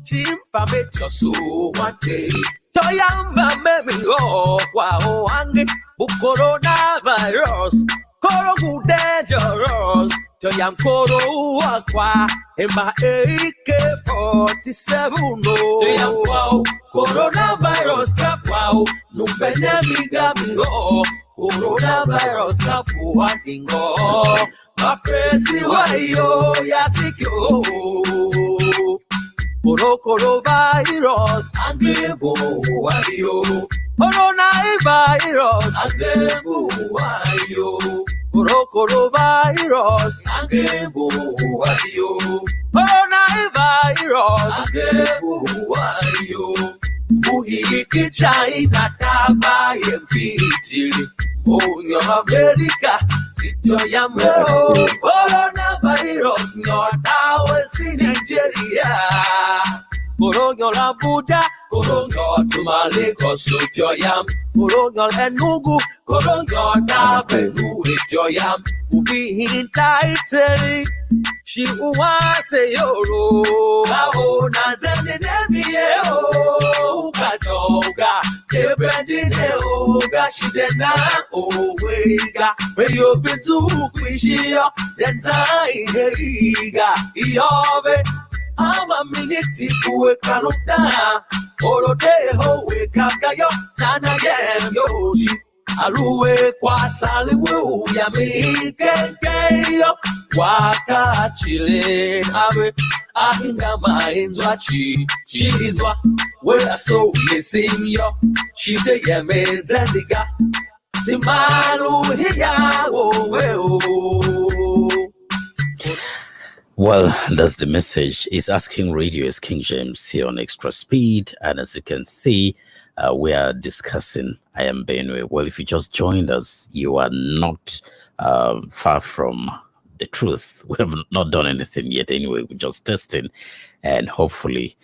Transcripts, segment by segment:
Chimpa mecho so one day. Toyamba memi wow angry bu coronavirus. Koro good dangerous. Toyam koro wakwa emba AK-47 no. Toyam wow coronavirus cap wow no penemi gamigo. Coronavirus cap wantingo. My crazy wayo yasikyo. Coronavirus, Angrebu Wario. Coronavirus, Angrebu Wario. Coronavirus, Angrebu Wario. Coronavirus, Angrebu Wario. Muhiki China Taba Yempitiri. Oh, your America, it's your Yamo. Coronavirus, not ours in Nigeria. Koronyo la Buddha, koronyo tumale kosutoyam, koronyo enugu, koronyo tabenu itoyam, ubi hintaiteri, shi uwase yoro, bao na tendinemiye o, ukajoga, ebrandine oga, shidena owega, weyo bitu kwishia, denta ineriga, iyove, I'm a minute to Kanuta, Orodeho, Kakayo, Nana Yam Yoshi, Aruwe, Kwasali Wu, Yami, Kenkayo, Waka Chile, Abe, Ahingama, Inzwachi, Chizwa, where I saw missing yo, she the Yame, Zandiga, the Malu, Hiya, Well, that's the message. It's asking Radio is King James here on Extra Speed. And as you can see, we are discussing I Am Benue. Well, if you just joined us, you are not far from the truth. We have not done anything yet anyway. We're just testing. And hopefully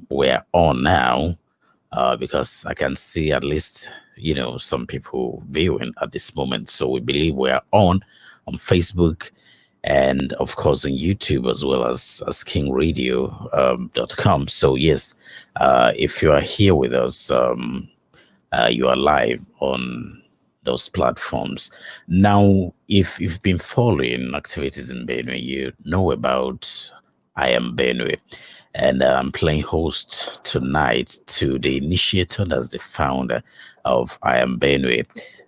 we're on now because I can see at least, some people viewing at this moment. So we believe we're on Facebook. And of course, on YouTube as well as kingradio.com. So yes, if you are here with us, you are live on those platforms. Now, if you've been following activities in Benue, you know about I Am Benue. And I'm playing host tonight to the initiator, that's the founder of I Am Benue,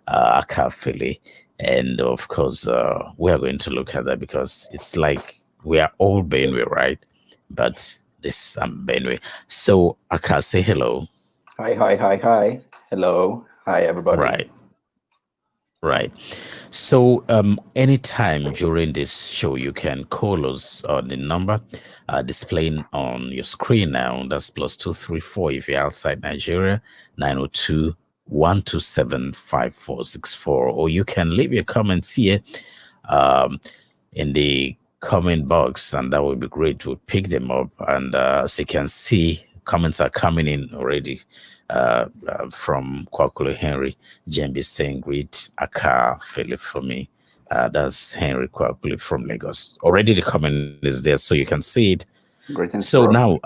Akaa Fele. And of course, we are going to look at that because it's like we are all Benue, right? But this Benue. So Akaa, say hello. Hi. Hello. Hi, everybody. Right. So anytime during this show, you can call us on the number displaying on your screen now. That's +234 if you're outside Nigeria, 902-127-5464, or you can leave your comments here in the comment box, and that would be great to pick them up. And as you can see, comments are coming in already from Kwakule Henry Jembi saying greet Akaa Fele for me. That's Henry Kwakule from Lagos. Already the comment is there, so you can see it. Greetings, so bro. Now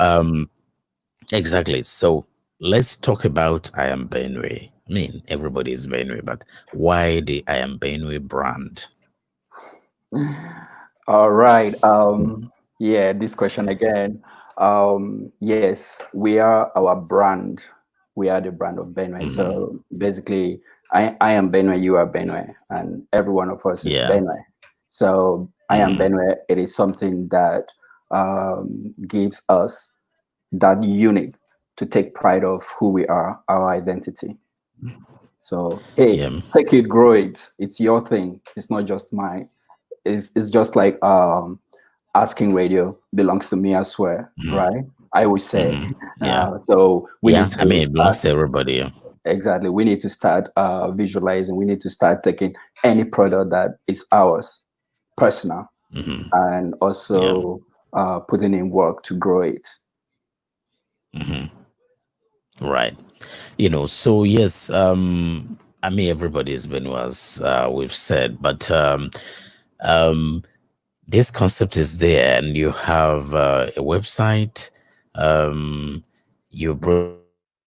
exactly, so let's talk about I Am Benue. I mean, everybody is Benue, but why the I Am Benue brand? All right. Yeah, this question again. Yes, we are our brand. We are the brand of Benue. So basically, I am Benue, you are Benue, and every one of us is Benue. So I Am Benue, it is something that gives us that unit to take pride of who we are, our identity. So hey, take it, grow it. It's your thing. It's not just mine. It's just like asking radio belongs to me as well, right? I would say. So we need to it belongs to everybody. Exactly. We need to start visualizing. We need to start taking any product that is ours, personal, and also putting in work to grow it. Right. So yes, everybody has been, as we've said, but this concept is there, and you have a website. You bring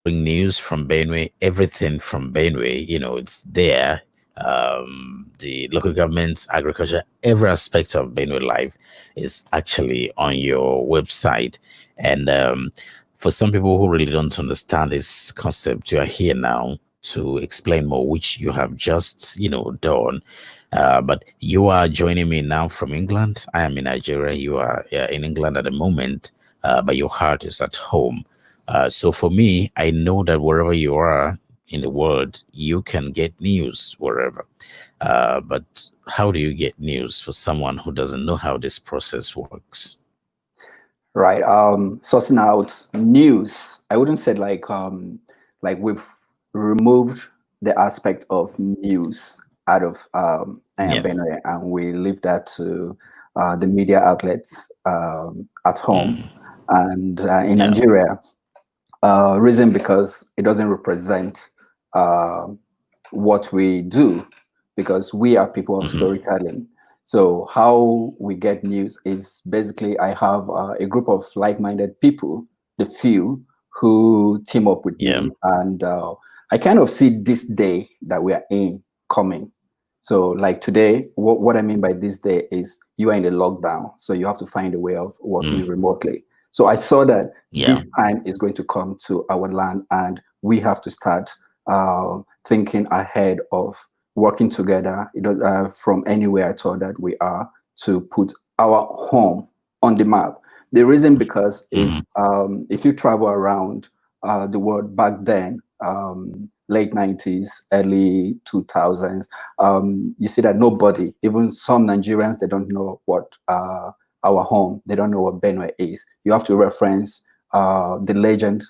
news from Benue, everything from Benue. It's there. The local government's agriculture, every aspect of Benue life is actually on your website. And for some people who really don't understand this concept, you are here now to explain more, which you have just, done. But you are joining me now from England. I am in Nigeria. You are in England at the moment, but your heart is at home. So for me, I know that wherever you are in the world, you can get news wherever. But how do you get news for someone who doesn't know how this process works? Right. Sourcing out news. I wouldn't say like we've removed the aspect of news out of I am Yeah. Benue, and we leave that to the media outlets at home Mm, and in yeah. Nigeria. Reason because it doesn't represent uh, what we do, because we are people of Hmm. storytelling. So how we get news is basically I have a group of like-minded people, the few who team up with Yeah. me, and I kind of see this day that we are in coming. So like today, what I mean by this day is you are in the lockdown, so you have to find a way of working Mm, remotely. So I saw that yeah. this time is going to come to our land, and we have to start thinking ahead of working together, from anywhere at all that we are, to put our home on the map. The reason because is Hmm. if you travel around the world back then, late 90s, early 2000s, you see that nobody, even some Nigerians, they don't know what our home, they don't know what Benue is. You have to reference the legend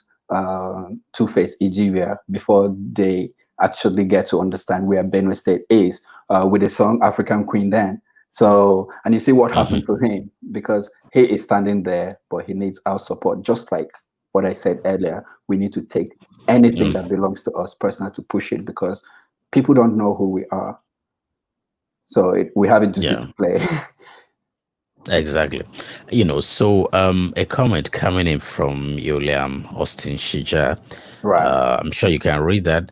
Two-Face Ijibia before they actually get to understand where Benue State is, with the song African Queen then. So, and you see what happened Hmm. to him, because he is standing there, but he needs our support. Just like what I said earlier, we need to take anything Mm, that belongs to us personally to push it, because people don't know who we are. So we have a duty yeah. to play. Exactly. So a comment coming in from Yuliam Austin Shija. Right. I'm sure you can read that.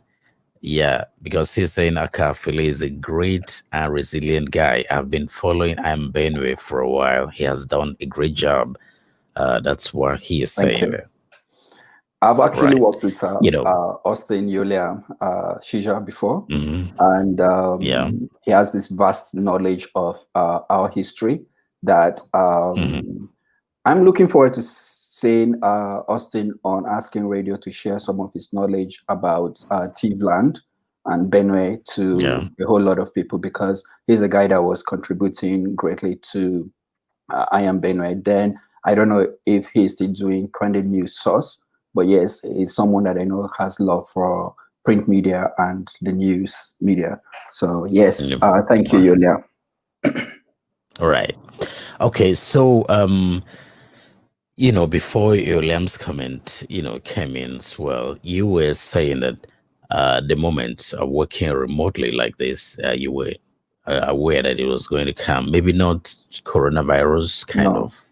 Yeah, because he's saying Akaa Fele is a great and resilient guy. I've been following I'm Benue for a while. He has done a great job. That's what he is Thank saying you. there. I've actually Right. worked with You know, Austin Yulia Shija before, hmm and yeah. he has this vast knowledge of our history that Hmm. I'm looking forward to seeing Austin on Asking Radio to share some of his knowledge about Tivland and Benue Yeah. to a whole lot of people, because he's a guy that was contributing greatly to I Am Benue. Then I don't know if he's still doing Candid News Source, but yes, he's someone that I know has love for print media and the news media. So yes, Yep. thank you, Right. Yulia. All right. Okay. So, before Yuliam's comment, came in as well, you were saying that the moment of working remotely like this, you were aware that it was going to come. Maybe not coronavirus kind No. of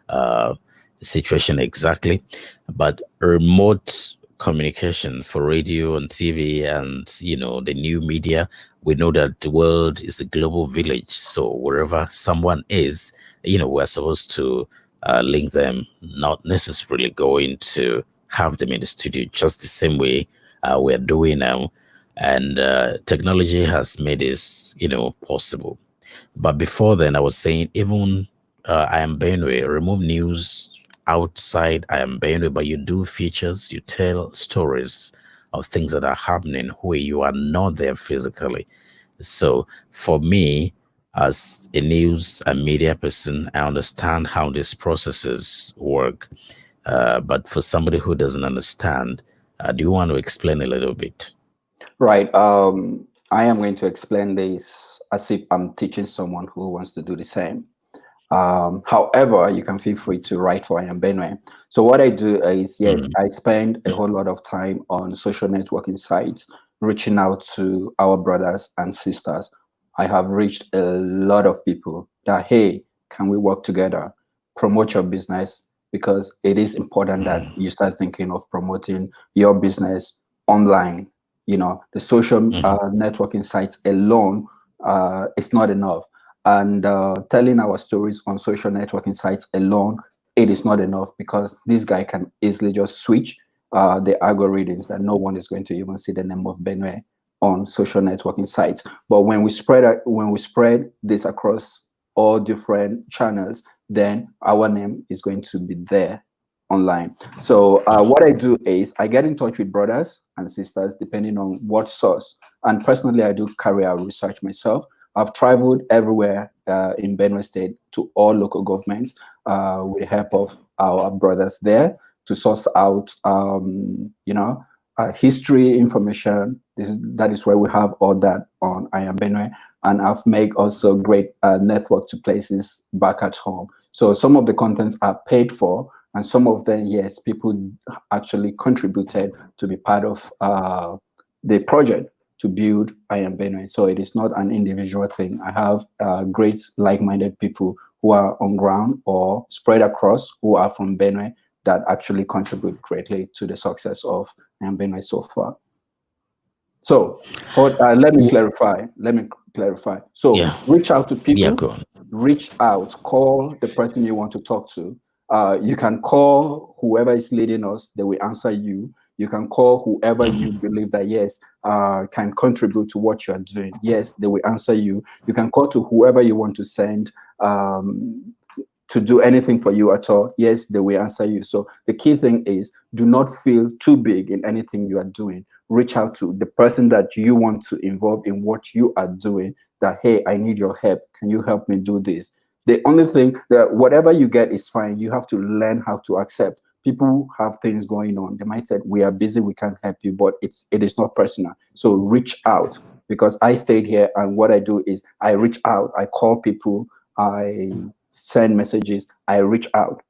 uh, situation exactly, but remote communication for radio and TV and the new media. We know that the world is a global village, so wherever someone is, we're supposed to link them, not necessarily going to have them in the studio, just the same way we're doing now. And technology has made this, possible. But before then, I was saying even I am Benue, remove news outside I am Benue, but you do features, you tell stories of things that are happening where you are not there physically. So for me, as a news and media person, I understand how these processes work. But for somebody who doesn't understand, do you want to explain a little bit? Right. I am going to explain this as if I'm teaching someone who wants to do the same. However, you can feel free to write for I am Benue. So what I do is, yes, Mm, I spend a whole lot of time on social networking sites, reaching out to our brothers and sisters. I have reached a lot of people that, hey, can we work together, promote your business, because it is important that you start thinking of promoting your business online. The social networking sites alone is not enough. And telling our stories on social networking sites alone, it is not enough, because this guy can easily just switch the algorithms that no one is going to even see the name of Benue on social networking sites. But when we spread this across all different channels, then our name is going to be there online. So what I do is I get in touch with brothers and sisters depending on what source. And personally, I do carry out research myself. I've traveled everywhere in Benue State to all local governments with the help of our brothers there to source out, history information. That is why we have all that on I Am Benue. And I've made also great network to places back at home. So some of the contents are paid for, and some of them, yes, people actually contributed to be part of the project to build I Am Benue. So it is not an individual thing. I have great like-minded people who are on ground or spread across who are from Benue that actually contribute greatly to the success of I Am Benue so far. So let me clarify. So reach out to people, reach out, call the person you want to talk to. You can call whoever is leading us, they will answer you. You can call whoever you believe that, yes, can contribute to what you are doing. Yes, they will answer you. You can call to whoever you want to send to do anything for you at all. Yes, they will answer you. So the key thing is, do not feel too big in anything you are doing. Reach out to the person that you want to involve in what you are doing, that, hey, I need your help. Can you help me do this? The only thing that whatever you get is fine. You have to learn how to accept. People have things going on. They might say, we are busy, we can't help you, but it is not personal. So reach out, because I stayed here, and what I do is I reach out, I call people, I send messages, I reach out.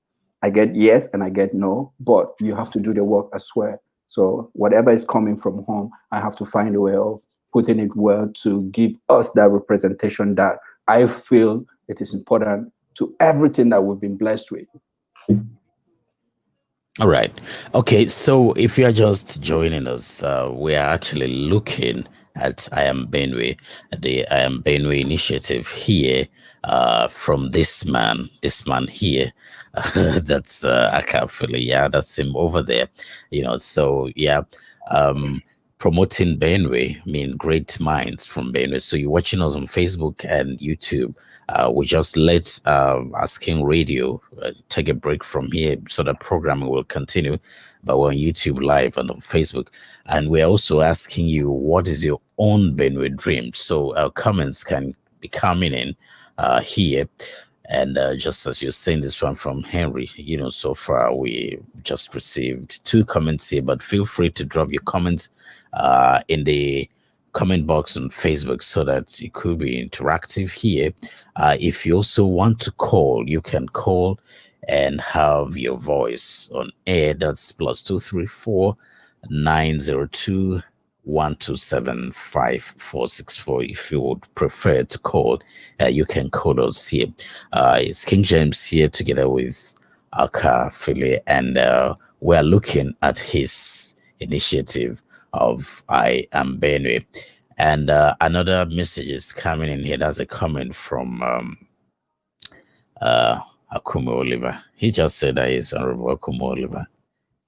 I get yes and I get no, but you have to do the work as well. So whatever is coming from home, I have to find a way of putting it well to give us that representation that I feel it is important to everything that we've been blessed with. All right. Okay. So if you are just joining us, we are actually looking at I Am Benue, the I Am Benue initiative here, from this man here. That's Akaa Fele. Yeah, that's him over there. So yeah, promoting Benue, great minds from Benue. So you're watching us on Facebook and YouTube. We just let Asking Radio take a break from here, so the programming will continue, but we're on YouTube Live and on Facebook. And we're also asking you, what is your own Benue dream? So our comments can be coming in here. And just as you're saying, this one from Henry, so far we just received 2 comments here, but feel free to drop your comments in the comment box on Facebook so that it could be interactive here. If you also want to call, you can call and have your voice on air. That's +234 902 127 5464. If you would prefer to call, you can call us here. It's King James here together with Akaa Fele, and we're looking at his initiative of I Am Benue. And another message is coming in here. That's a comment from Akume Oliver. He just said that he's Honorable Akume Oliver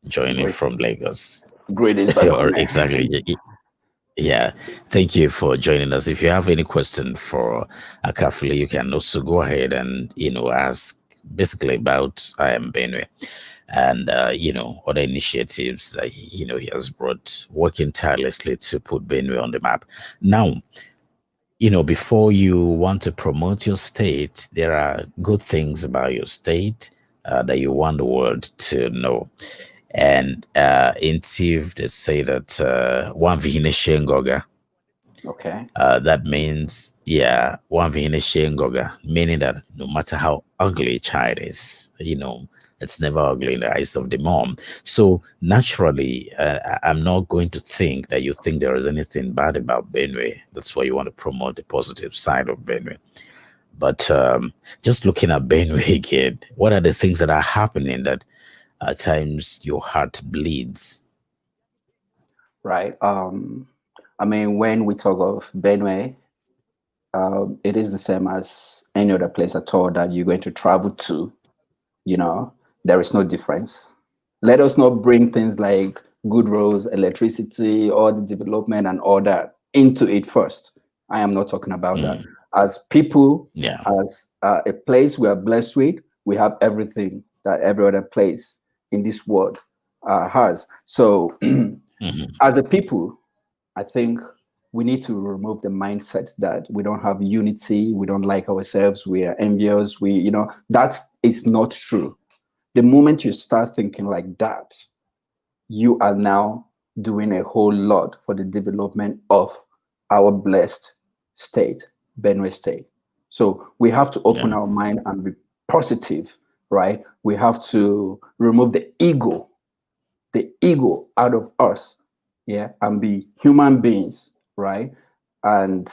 joining from Lagos. Greetings. Exactly. Yeah, thank you for joining us. If you have any question for Akaa Fele, you can also go ahead and ask basically about I Am Benue and other initiatives that he has brought, working tirelessly to put Benue on the map. Now, before you want to promote your state, there are good things about your state that you want the world to know. And in TIV, they say that one vihine shengoga. Okay. That means, one vihine shengoga, meaning that no matter how ugly a child is, it's never ugly in the eyes of the mom. So naturally, I'm not going to think that you think there is anything bad about Benue. That's why you want to promote the positive side of Benue. But just looking at Benue again, what are the things that are happening that at times your heart bleeds? Right. I mean, when we talk of Benue, it is the same as any other place at all that you're going to travel to. You know, there is no difference. Let us not bring things like good roads, electricity, all the development and all that into it first. I am not talking about that. As people, Yeah. as a place we are blessed with, we have everything that every other place in this world has. So, as a people, I think we need to remove the mindset that we don't have unity, we don't like ourselves, we are envious, that is not true. The moment you start thinking like that, you are now doing a whole lot for the development of our blessed state, Benue State. So we have to open our mind and be positive, right? We have to remove the ego out of us, and be human beings, right? And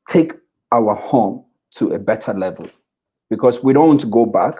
take our home to a better level, because we don't want to go back.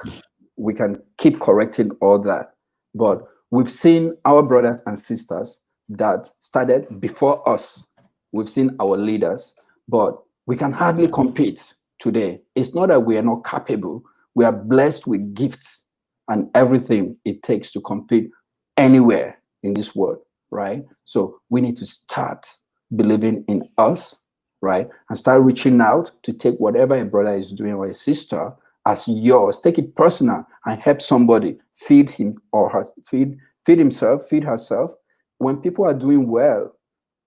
We can keep correcting all that, but we've seen our brothers and sisters that started before us. We've seen our leaders, but we can hardly compete today. It's not that we are not capable. We are blessed with gifts and everything it takes to compete anywhere in this world, right? So we need to start believing in us, right? And start reaching out to take whatever a brother is doing or a sister as yours. Take it personal and help somebody feed him or her, feed himself, feed herself. When people are doing well,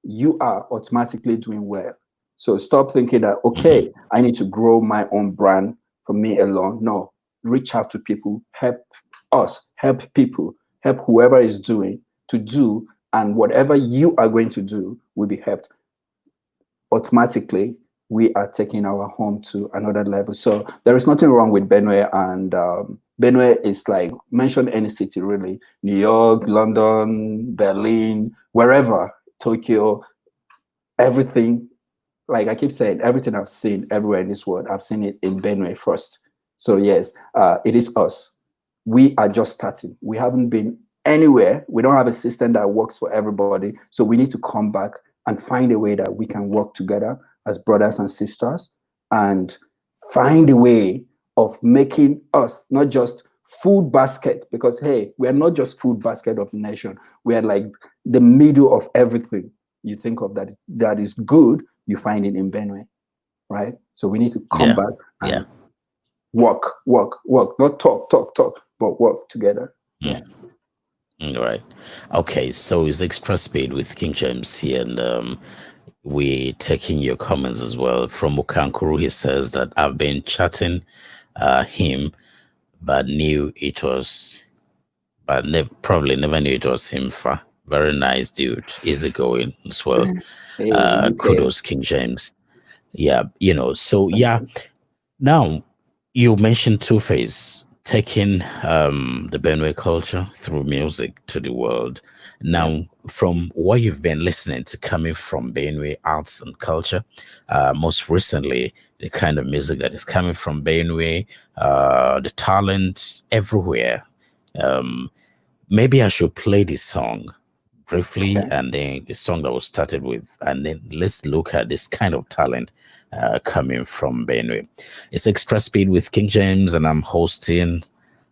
you are automatically doing well. So stop thinking that, okay, I need to grow my own brand for me alone. No, reach out to people, help us, help people, help whoever is doing to do, and whatever you are going to do will be helped. Automatically, we are taking our home to another level. So there is nothing wrong with Benue, and Benue is like, mention any city really, New York, London, Berlin, wherever, Tokyo, everything. Like I keep saying, everything I've seen everywhere in this world, I've seen it in Benue first. So yes, it is us. We are just starting. We haven't been anywhere. We don't have a system that works for everybody. So we need to come back and find a way that we can work together as brothers and sisters, and find a way of making us not just food basket, because hey, we are not just food basket of the nation. We are like the middle of everything. You think of that is good, you find it in Benue, right? So we need to come back and work, not talk, but work together. Yeah. Right. Okay, so it's Extra Speed with King James here, and we're taking your comments as well. From Mukankuru, he says that I've been chatting him, but probably never knew it was him. Very nice dude, easygoing as well. Kudos, King James. Yeah, so yeah. Now, you mentioned Two-Face taking the Benue culture through music to the world. Now, from what you've been listening to coming from Benue arts and culture, most recently, the kind of music that is coming from Benue, the talent everywhere. Maybe I should play this song briefly, and then the song that was started with, and then let's look at this kind of talent coming from Benue. It's Extra Speed with King James, and I'm hosting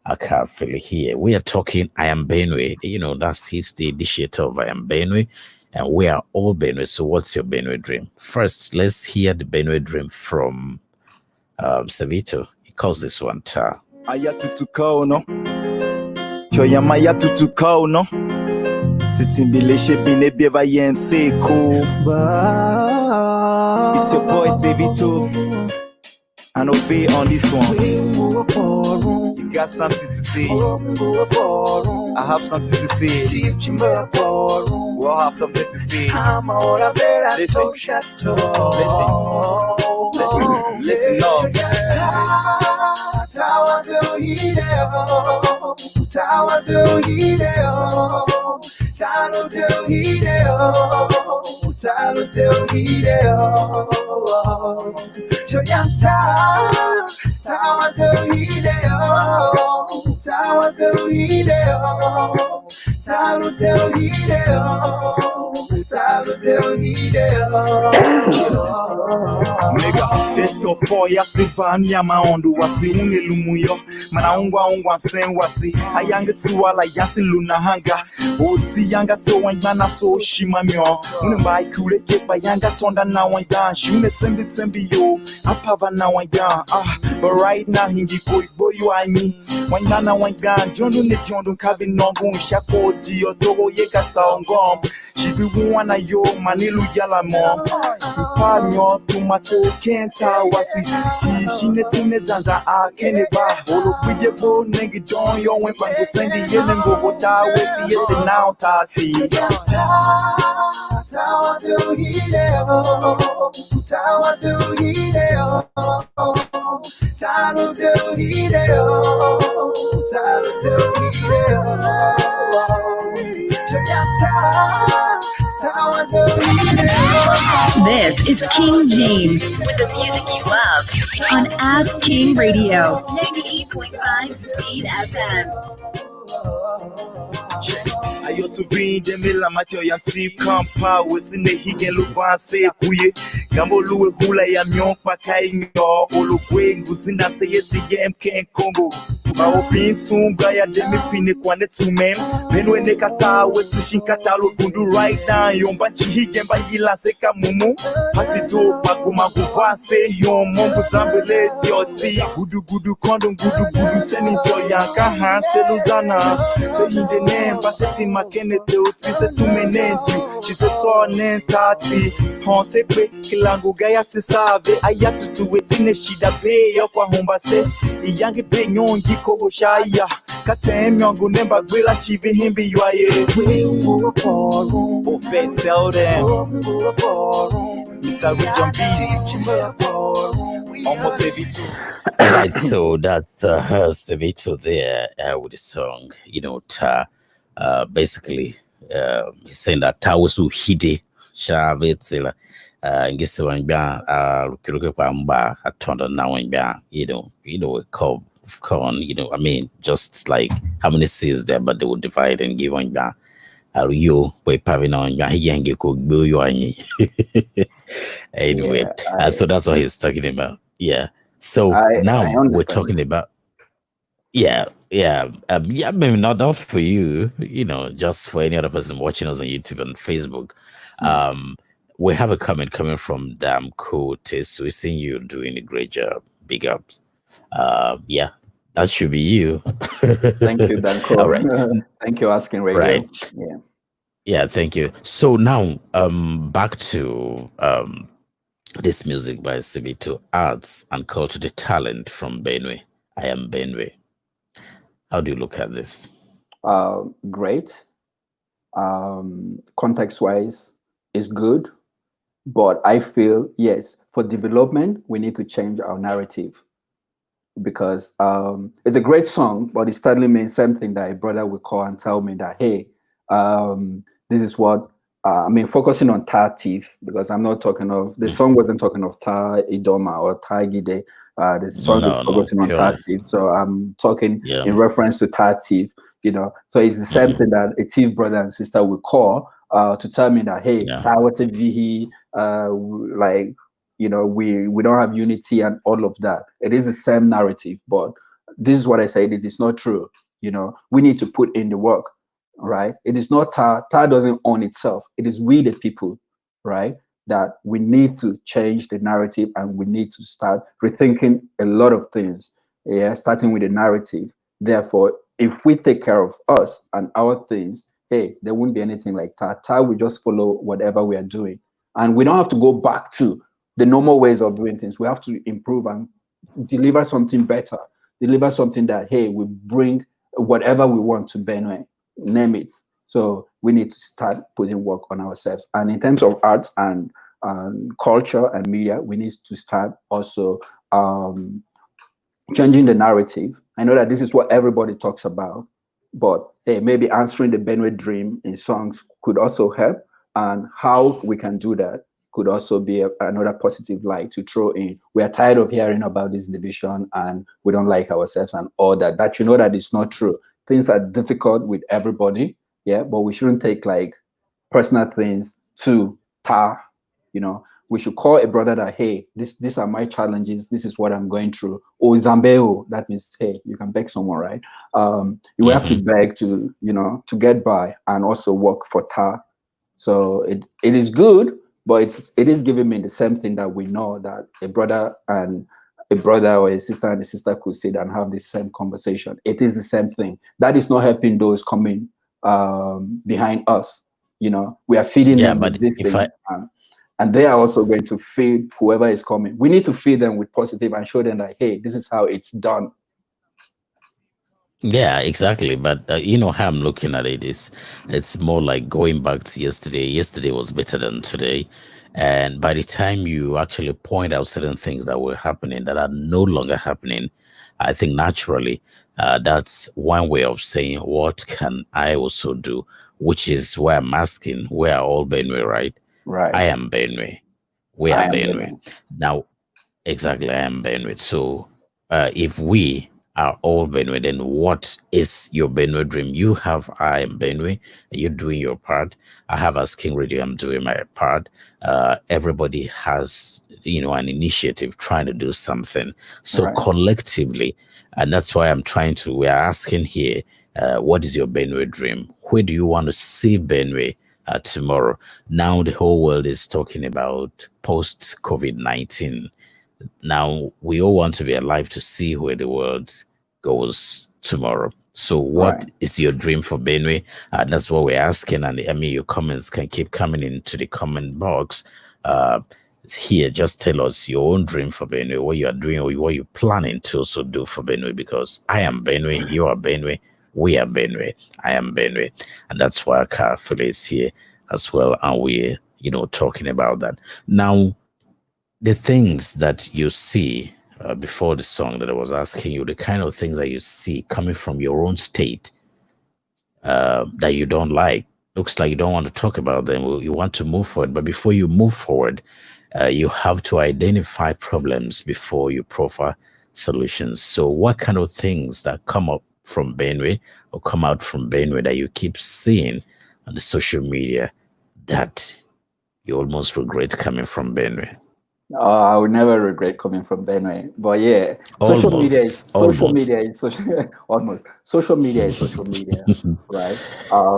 Akaa Fele here. We are talking I Am Benue. He's the initiator of I Am Benue, and we are all Benue. So what's your Benue dream? First, let's hear the Benue dream from Savito. He calls this one Ta. Ayatutukao no Choyama Yatutukao no Sitimbile Shepine Beva YMC cool. It's your boy Savito. I know be on this one. You got something to say. I have something to say. We all have something to say. Listen, love. Mega Festo Foya Sivania Maondo wasi unelumuyo Manaungwa msen wasi Ayanga tuwala yasi luna hanga Oti yanga so wanyana so shimamyo Unembai kule kepa yanga tonda na wanyan Shune tembi yo Apava na wanyan But right now hingi koi boy wanyi Wanyana wanyan Jondo ne jondo kavi nongo Shako diyo togo yeka saongom Shivi wana yo manilu yala mom Panyo tomato kenta wasi Kishine tine zanza akene ba Holo pide bo nengi don yo wen kwango sendi yene ngogo ta wesi yese now tati Tawa to hideo Tawa to hideo Tawa to hideo Tawa to hideo This is King James with the music you love on As King Radio, 98.5 Speed FM. I used to read the Mila Mateo Yanti Kampa, was in the Higan Luvan say Kuye, Gambo Lue Hula Yamyon Pakaino, Oluque, Guzinda say yes, Ken Congo. Bao pin soon, Gaya Demi Pinikwane to men. Benue Nekata, West Shinkatalo Kundu right now, Yombachi Higan Bayila Seka Mumu, Patito, Pakuma Guvase, Yon Mombo Zambele, Yoti, Gudu Condom, Gudu, sending to Yanka Han, Seluzana, saying the name, Passetti Makenete, Otise to Menenju, she said, so name Tati, Honsepe, Kilango Gaya Sesave, Ayatu to Wesine Shida Bay, Yokwahomba se, Yangi Penyon, Yiko Shaya, Katem Yongo Nemba, Gwilla Chivi Himbi YiYE. Oh, Fete, tell them, Mr. Region B, almost every two. Right, so that's Sevito there with the song, basically he's saying that Tawasu Hide Shavitsila ngisi wanja lukiruke kwa mba atonda na wanja corn, I mean, just like how many seeds there, but they would divide and give wanja you we paving on yangi cook anyway, so that's what he's talking about. Yeah. So now we're talking about maybe not for you, just for any other person watching us on YouTube and Facebook. We have a comment coming from Damn Cool Taste. We're seeing you doing a great job. Big ups. That should be you. Thank you, Danko. All right. Thank you, Asking Radio. Right. Yeah, thank you. So now back to this music by Sevito, Arts and Culture, the talent from Benue. I am Benue. How do you look at this? Great. Context-wise, it's good. But I feel, yes, for development, we need to change our narrative. Because it's a great song, but it certainly means something that a brother will call and tell me that, hey, this is what, focusing on Tar Thief, because I'm not talking of, the song wasn't talking of Tar Idoma or Tar Gide. The song is focusing on Tar Thief. So I'm talking in reference to Tar Thief, So it's the same thing that a thief brother and sister will call to tell me that, hey, Tar was a Vihi, we don't have unity and all of that. It is the same narrative, but this is what I said, it is not true. We need to put in the work, right? It is not Tar. Tar doesn't own itself. It is we, the people, right? That we need to change the narrative and we need to start rethinking a lot of things, starting with the narrative. Therefore, if we take care of us and our things, hey, there won't be anything like Tar. Tar will just follow whatever we are doing. And we don't have to go back to the normal ways of doing things. We have to improve and deliver something better, deliver something that, hey, we bring whatever we want to Benue, name it. So we need to start putting work on ourselves. And in terms of arts and culture and media, we need to start also changing the narrative. I know that this is what everybody talks about, but hey, maybe answering the Benue dream in songs could also help. And how we can do that could also be another positive light to throw in. We are tired of hearing about this division and we don't like ourselves and all that. That you know that it's not true. Things are difficult with everybody, yeah, but we shouldn't take like personal things to tar, you know. We should call a brother that, hey, these are my challenges. This is what I'm going through. Or Zambeo, that means, hey, you can beg someone, right? You have to beg to, you know, to get by and also work for tar. So it is good, but it is giving me the same thing that we know that a brother or a sister and a sister could sit and have the same conversation. It is the same thing. That is not helping those coming behind us. You know, we are feeding them with this thing. And they are also going to feed whoever is coming. We need to feed them with positive and show them that, hey, this is how it's done. Yeah, exactly. But you know how I'm looking at it is, it's more like going back to yesterday. Yesterday was better than today, and by the time you actually point out certain things that were happening that are no longer happening, I think naturally, that's one way of saying what can I also do, which is why I'm asking, where are all Benue, right? Right. I am Benue. We are I am Benue. Benue. Now, exactly, I am Benue. So if we are all Benue, then what is your Benue dream? You have I am Benue, you're doing your part. I have as King Radio, I'm doing my part. Everybody has, you know, an initiative trying to do something. So Right. collectively, and that's why we are asking here, what is your Benue dream? Where do you want to see Benue tomorrow? Now the whole world is talking about post-COVID-19. Now we all want to be alive to see where the world goes tomorrow. So what is your dream for Benue? That's what we're asking. And I mean, your comments can keep coming into the comment box. Here, just tell us your own dream for Benue, what you are doing or what you're planning to also do for Benue, because I am Benue, you are Benue, we are Benue, I am Benue. And that's why Akaa Fele is here as well. And we're, you know, talking about that. Now, the things that you see before the song that I was asking you, the kind of things that you see coming from your own state that you don't like, looks like you don't want to talk about them. You want to move forward. But before you move forward, you have to identify problems before you proffer solutions. So what kind of things that come up from Benue or come out from Benue that you keep seeing on the social media that you almost regret coming from Benue? I would never regret coming from Benue. But yeah, social media is social media, right?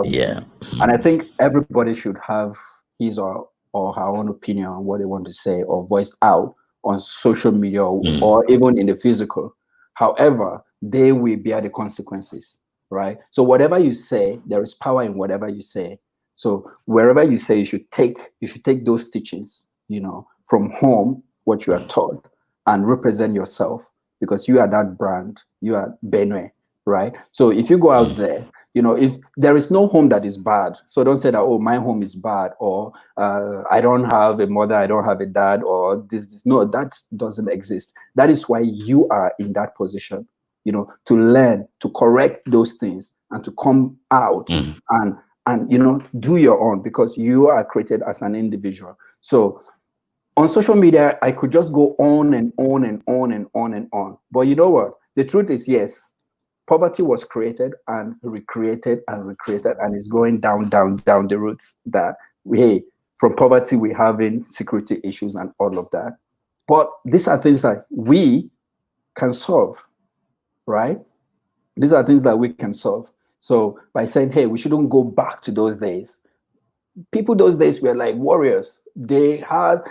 Yeah. And I think everybody should have his or her own opinion on what they want to say or voice out on social media or even in the physical. However, they will bear the consequences, right? So whatever you say, there is power in whatever you say. So wherever you say, you should take those teachings, you know, from home, what you are taught, and represent yourself, because you are that brand, you are Benue, right? So if you go out there, you know, if there is no home that is bad, so don't say that, oh, my home is bad, or I don't have a mother, I don't have a dad, or this. No, that doesn't exist. That is why you are in that position, you know, to learn, to correct those things, and to come out and you know, do your own, because you are created as an individual. So on social media, I could just go on and on and on and on and on. But you know what? The truth is, yes, poverty was created and recreated, and it's going down the roots that from poverty, we're having security issues and all of that. But these are things that we can solve, right? These are things that we can solve. So by saying, hey, we shouldn't go back to those days. People those days were like warriors. They had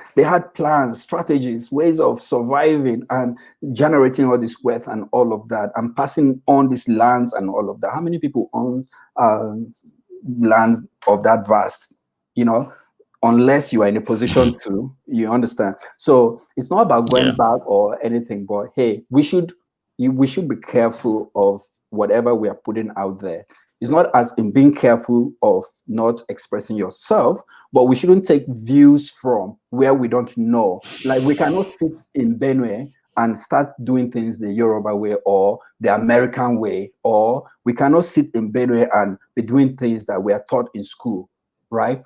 plans, strategies, ways of surviving and generating all this wealth and all of that, and passing on these lands and all of that. How many people own lands of that vast? You know, unless you are in a position to, you understand. So it's not about going back or anything, but hey, we should be careful of whatever we are putting out there. It's not as in being careful of not expressing yourself, but we shouldn't take views from where we don't know. Like, we cannot sit in Benue and start doing things the Yoruba way or the American way, or we cannot sit in Benue and be doing things that we are taught in school, right?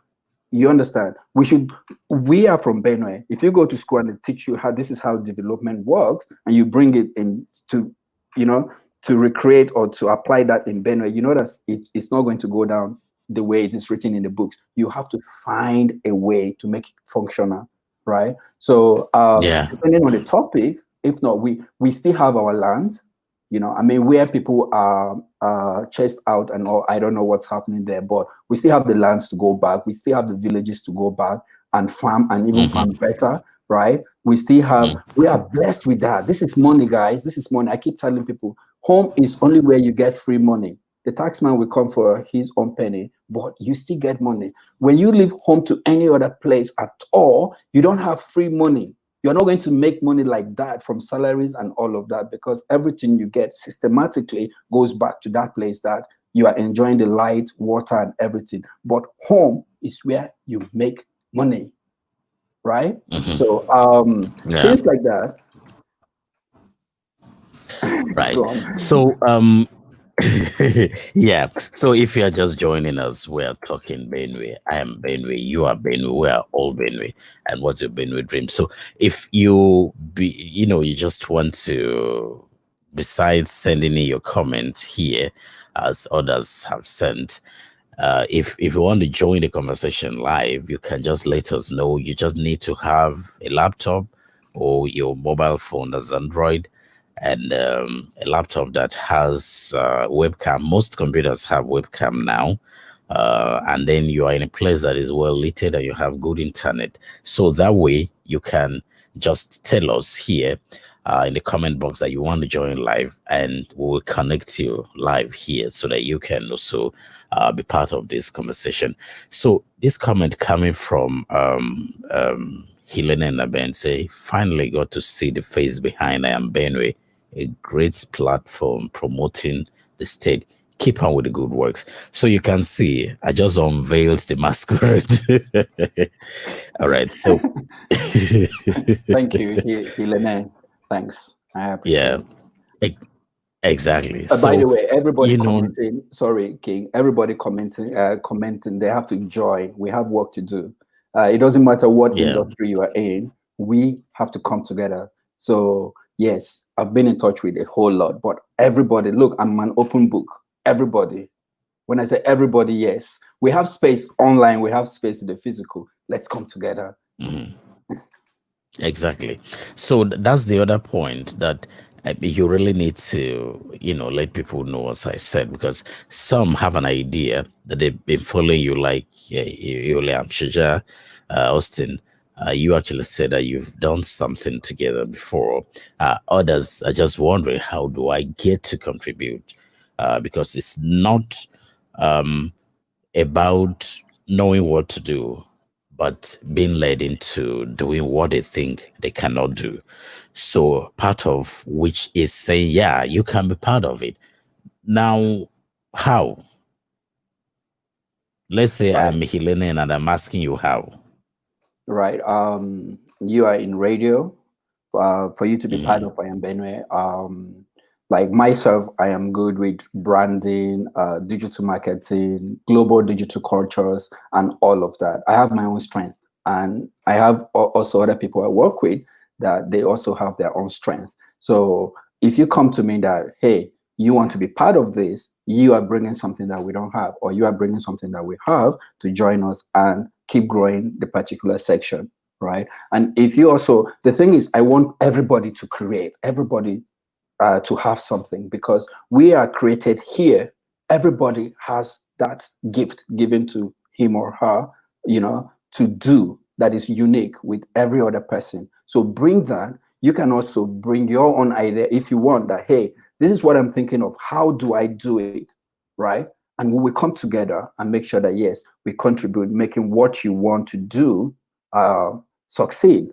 You understand? We are from Benue. If you go to school and they teach you how this is how development works, and you bring it in to, to recreate or to apply that in Benue, that it's not going to go down the way it is written in the books. You have to find a way to make it functional, right? So depending on the topic, if not, we still have our lands, where people are chased out and all. I don't know what's happening there, but we still have the lands to go back. We still have the villages to go back and farm, and even farm better, right? We still have, we are blessed with that. This is money, guys. This is money. I keep telling people, home is only where you get free money. The taxman will come for his own penny, but you still get money. When you leave home to any other place at all, you don't have free money. You're not going to make money like that from salaries and all of that, because everything you get systematically goes back to that place that you are enjoying the light, water, and everything. But home is where you make money, right? So things like that. Right. So yeah. So if you are just joining us, we are talking Benue. I am Benue. You are Benue. We are all Benue. And what's your Benue dream? So if you you just want to, besides sending in your comment here, as others have sent, if you want to join the conversation live, you can just let us know. You just need to have a laptop or your mobile phone that's Android, and a laptop that has webcam. Most computers have webcam now. And then you are in a place that is well lit and you have good internet. So that way you can just tell us here in the comment box that you want to join live, and we will connect you live here so that you can also be part of this conversation. So this comment coming from Helene and Naben say, finally got to see the face behind I Am Benue, a great platform promoting the state. Keep on with the good works. So you can see, I just unveiled the masquerade. All right. So thank you, Helene. Thanks. I appreciate it. Exactly. By the way, everybody commenting, sorry, King, everybody commenting, they have to join. We have work to do. It doesn't matter what industry you are in, we have to come together. So yes, I've been in touch with a whole lot, but everybody, look, I'm an open book. Everybody. When I say everybody, yes, we have space online, we have space in the physical. Let's come together. Exactly. So that's the other point, that you really need to, let people know, as I said, because some have an idea that they've been following you, like Yuliam Shija, Austin. You actually said that you've done something together before. Others are just wondering, how do I get to contribute? Because it's not about knowing what to do, but being led into doing what they think they cannot do. So part of which is saying, yeah, you can be part of it. Now, how? Let's say I'm Helene and I'm asking you how. Right. You are in radio. For you to be part of I Am Benue, like myself, I am good with branding, digital marketing, global digital cultures, and all of that. I have my own strength, and I have also other people I work with that they also have their own strength. So if you come to me that, hey, you want to be part of this, you are bringing something that we don't have, or you are bringing something that we have to join us and keep growing the particular section, right? And if you also, the thing is, I want everybody to create, everybody to have something, because we are created here. Everybody has that gift given to him or her, to do that is unique with every other person. So bring that. You can also bring your own idea if you want that, hey, this is what I'm thinking of. How do I do it? Right? And we will come together and make sure that, yes, we contribute, making what you want to do succeed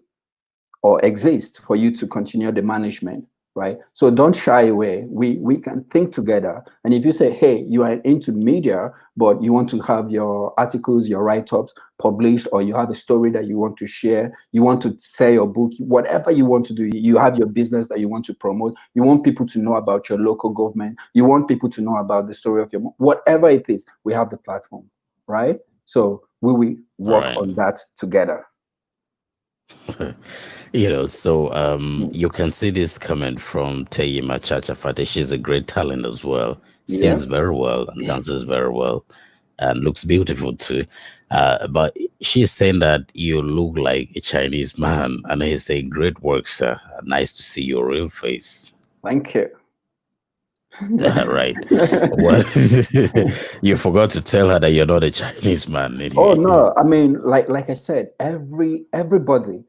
or exist for you to continue the management. Right? So don't shy away. We can think together. And if you say, hey, you are into media, but you want to have your articles, your write-ups published, or you have a story that you want to share, you want to sell your book, whatever you want to do, you have your business that you want to promote, you want people to know about your local government, you want people to know about the story of your, whatever it is, we have the platform, right? So we will work Right. on that together. So Mm. you can see this comment from Teyima Chachafate. She's a great talent as well. Yeah. Sings very well and dances very well and looks beautiful too. But she's saying that you look like a Chinese man, and he's saying, "Great work, sir. Nice to see your real face." Thank you. Right. Well, you forgot to tell her that you're not a Chinese man Oh anyway. no, I mean, like I said, everybody,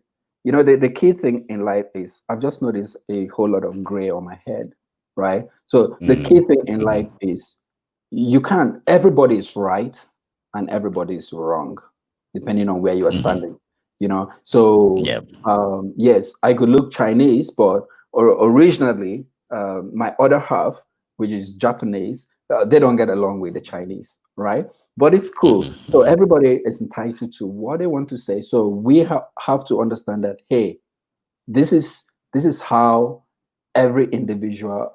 the key thing in life is I've just noticed a whole lot of gray on my head, right? So the key thing in life is everybody is right and everybody is wrong, depending on where you are standing, So Yeah. yes, I could look Chinese, but originally my other half, which is Japanese, they don't get along with the Chinese, right? But it's cool. So everybody is entitled to what they want to say. So we have to understand that, hey, this is how every individual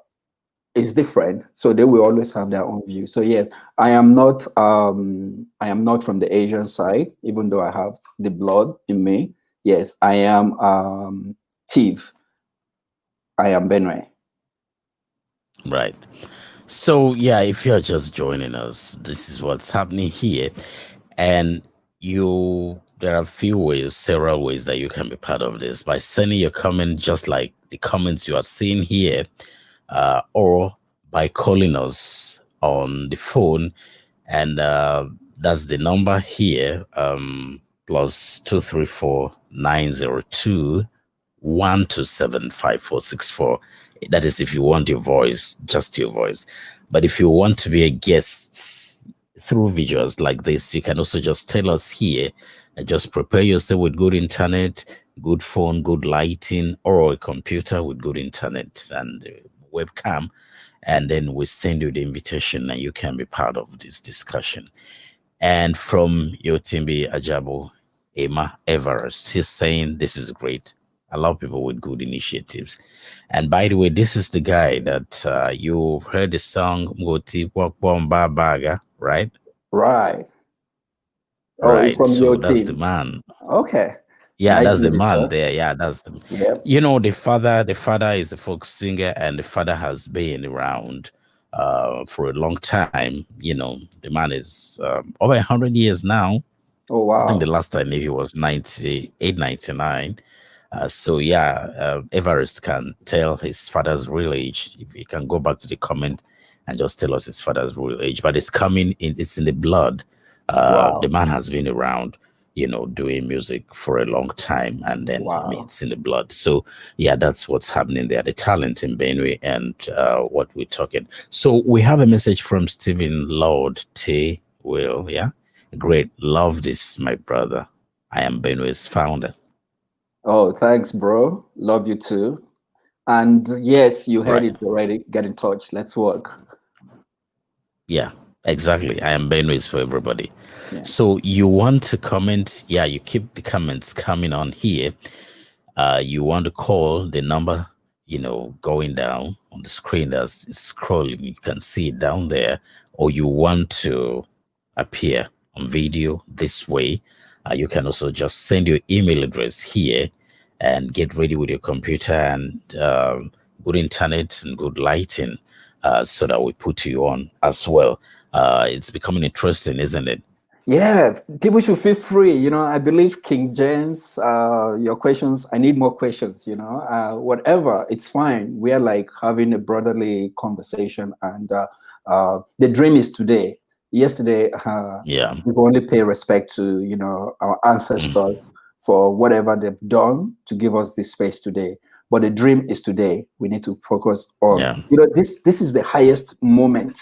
is different. So they will always have their own view. So yes, I am not from the Asian side, even though I have the blood in me. Yes, I am Tiv. I am Benue. Right. So yeah, if you're just joining us, this is what's happening here. And there are several ways that you can be part of this by sending your comment, just like the comments you are seeing here, or by calling us on the phone. And that's the number here, plus 234-902-127-5464. That is if you want your voice, just your voice. But if you want to be a guest through visuals like this, you can also just tell us here and just prepare yourself with good internet, good phone, good lighting, or a computer with good internet and webcam. And then we send you the invitation and you can be part of this discussion. And from Yotimbi Ajabo, Emma Everest, he's saying this is great. I love people with good initiatives. And by the way, this is the guy that you've heard the song Ngoti Kwakwa Baga, right? Right. Oh, it's Right. from So your that's the team. man. Okay. Yeah, Nice that's to the meet you, man sir. there. Yeah, that's the Yep. the father is a folk singer, and the father has been around for a long time. The man is over 100 years now. Oh I think the wow. last time he was 98, 99. So yeah, Everest can tell his father's real age. If you can go back to the comment and just tell us his father's real age, but it's in the blood. The Wow. man has been around, doing music for a long time, and then Wow. it's in the blood. So yeah, that's what's happening there. The talent in Benue and what we're talking. So we have a message from Stephen Lord T. Will, yeah. Great. Love this, my brother. I am Benue's founder. Oh, thanks, bro. Love you too. And yes, you heard Right. it already. Get in touch. Let's work. Yeah, exactly. I am Benue's for everybody. Yeah. So you want to comment? Yeah, you keep the comments coming on here. You want to call the number, going down on the screen that's scrolling. You can see it down there. Or you want to appear on video this way, you can also just send your email address here and get ready with your computer and good internet and good lighting so that we put you on as well. It's becoming interesting, isn't it? Yeah, people should feel free. I believe King James, your questions, I need more questions, whatever, it's fine. We are like having a brotherly conversation, and the dream is today. Yesterday, Yeah. we only pay respect to, our ancestors for whatever they've done to give us this space today. But the dream is today. We need to focus on, this is the highest moment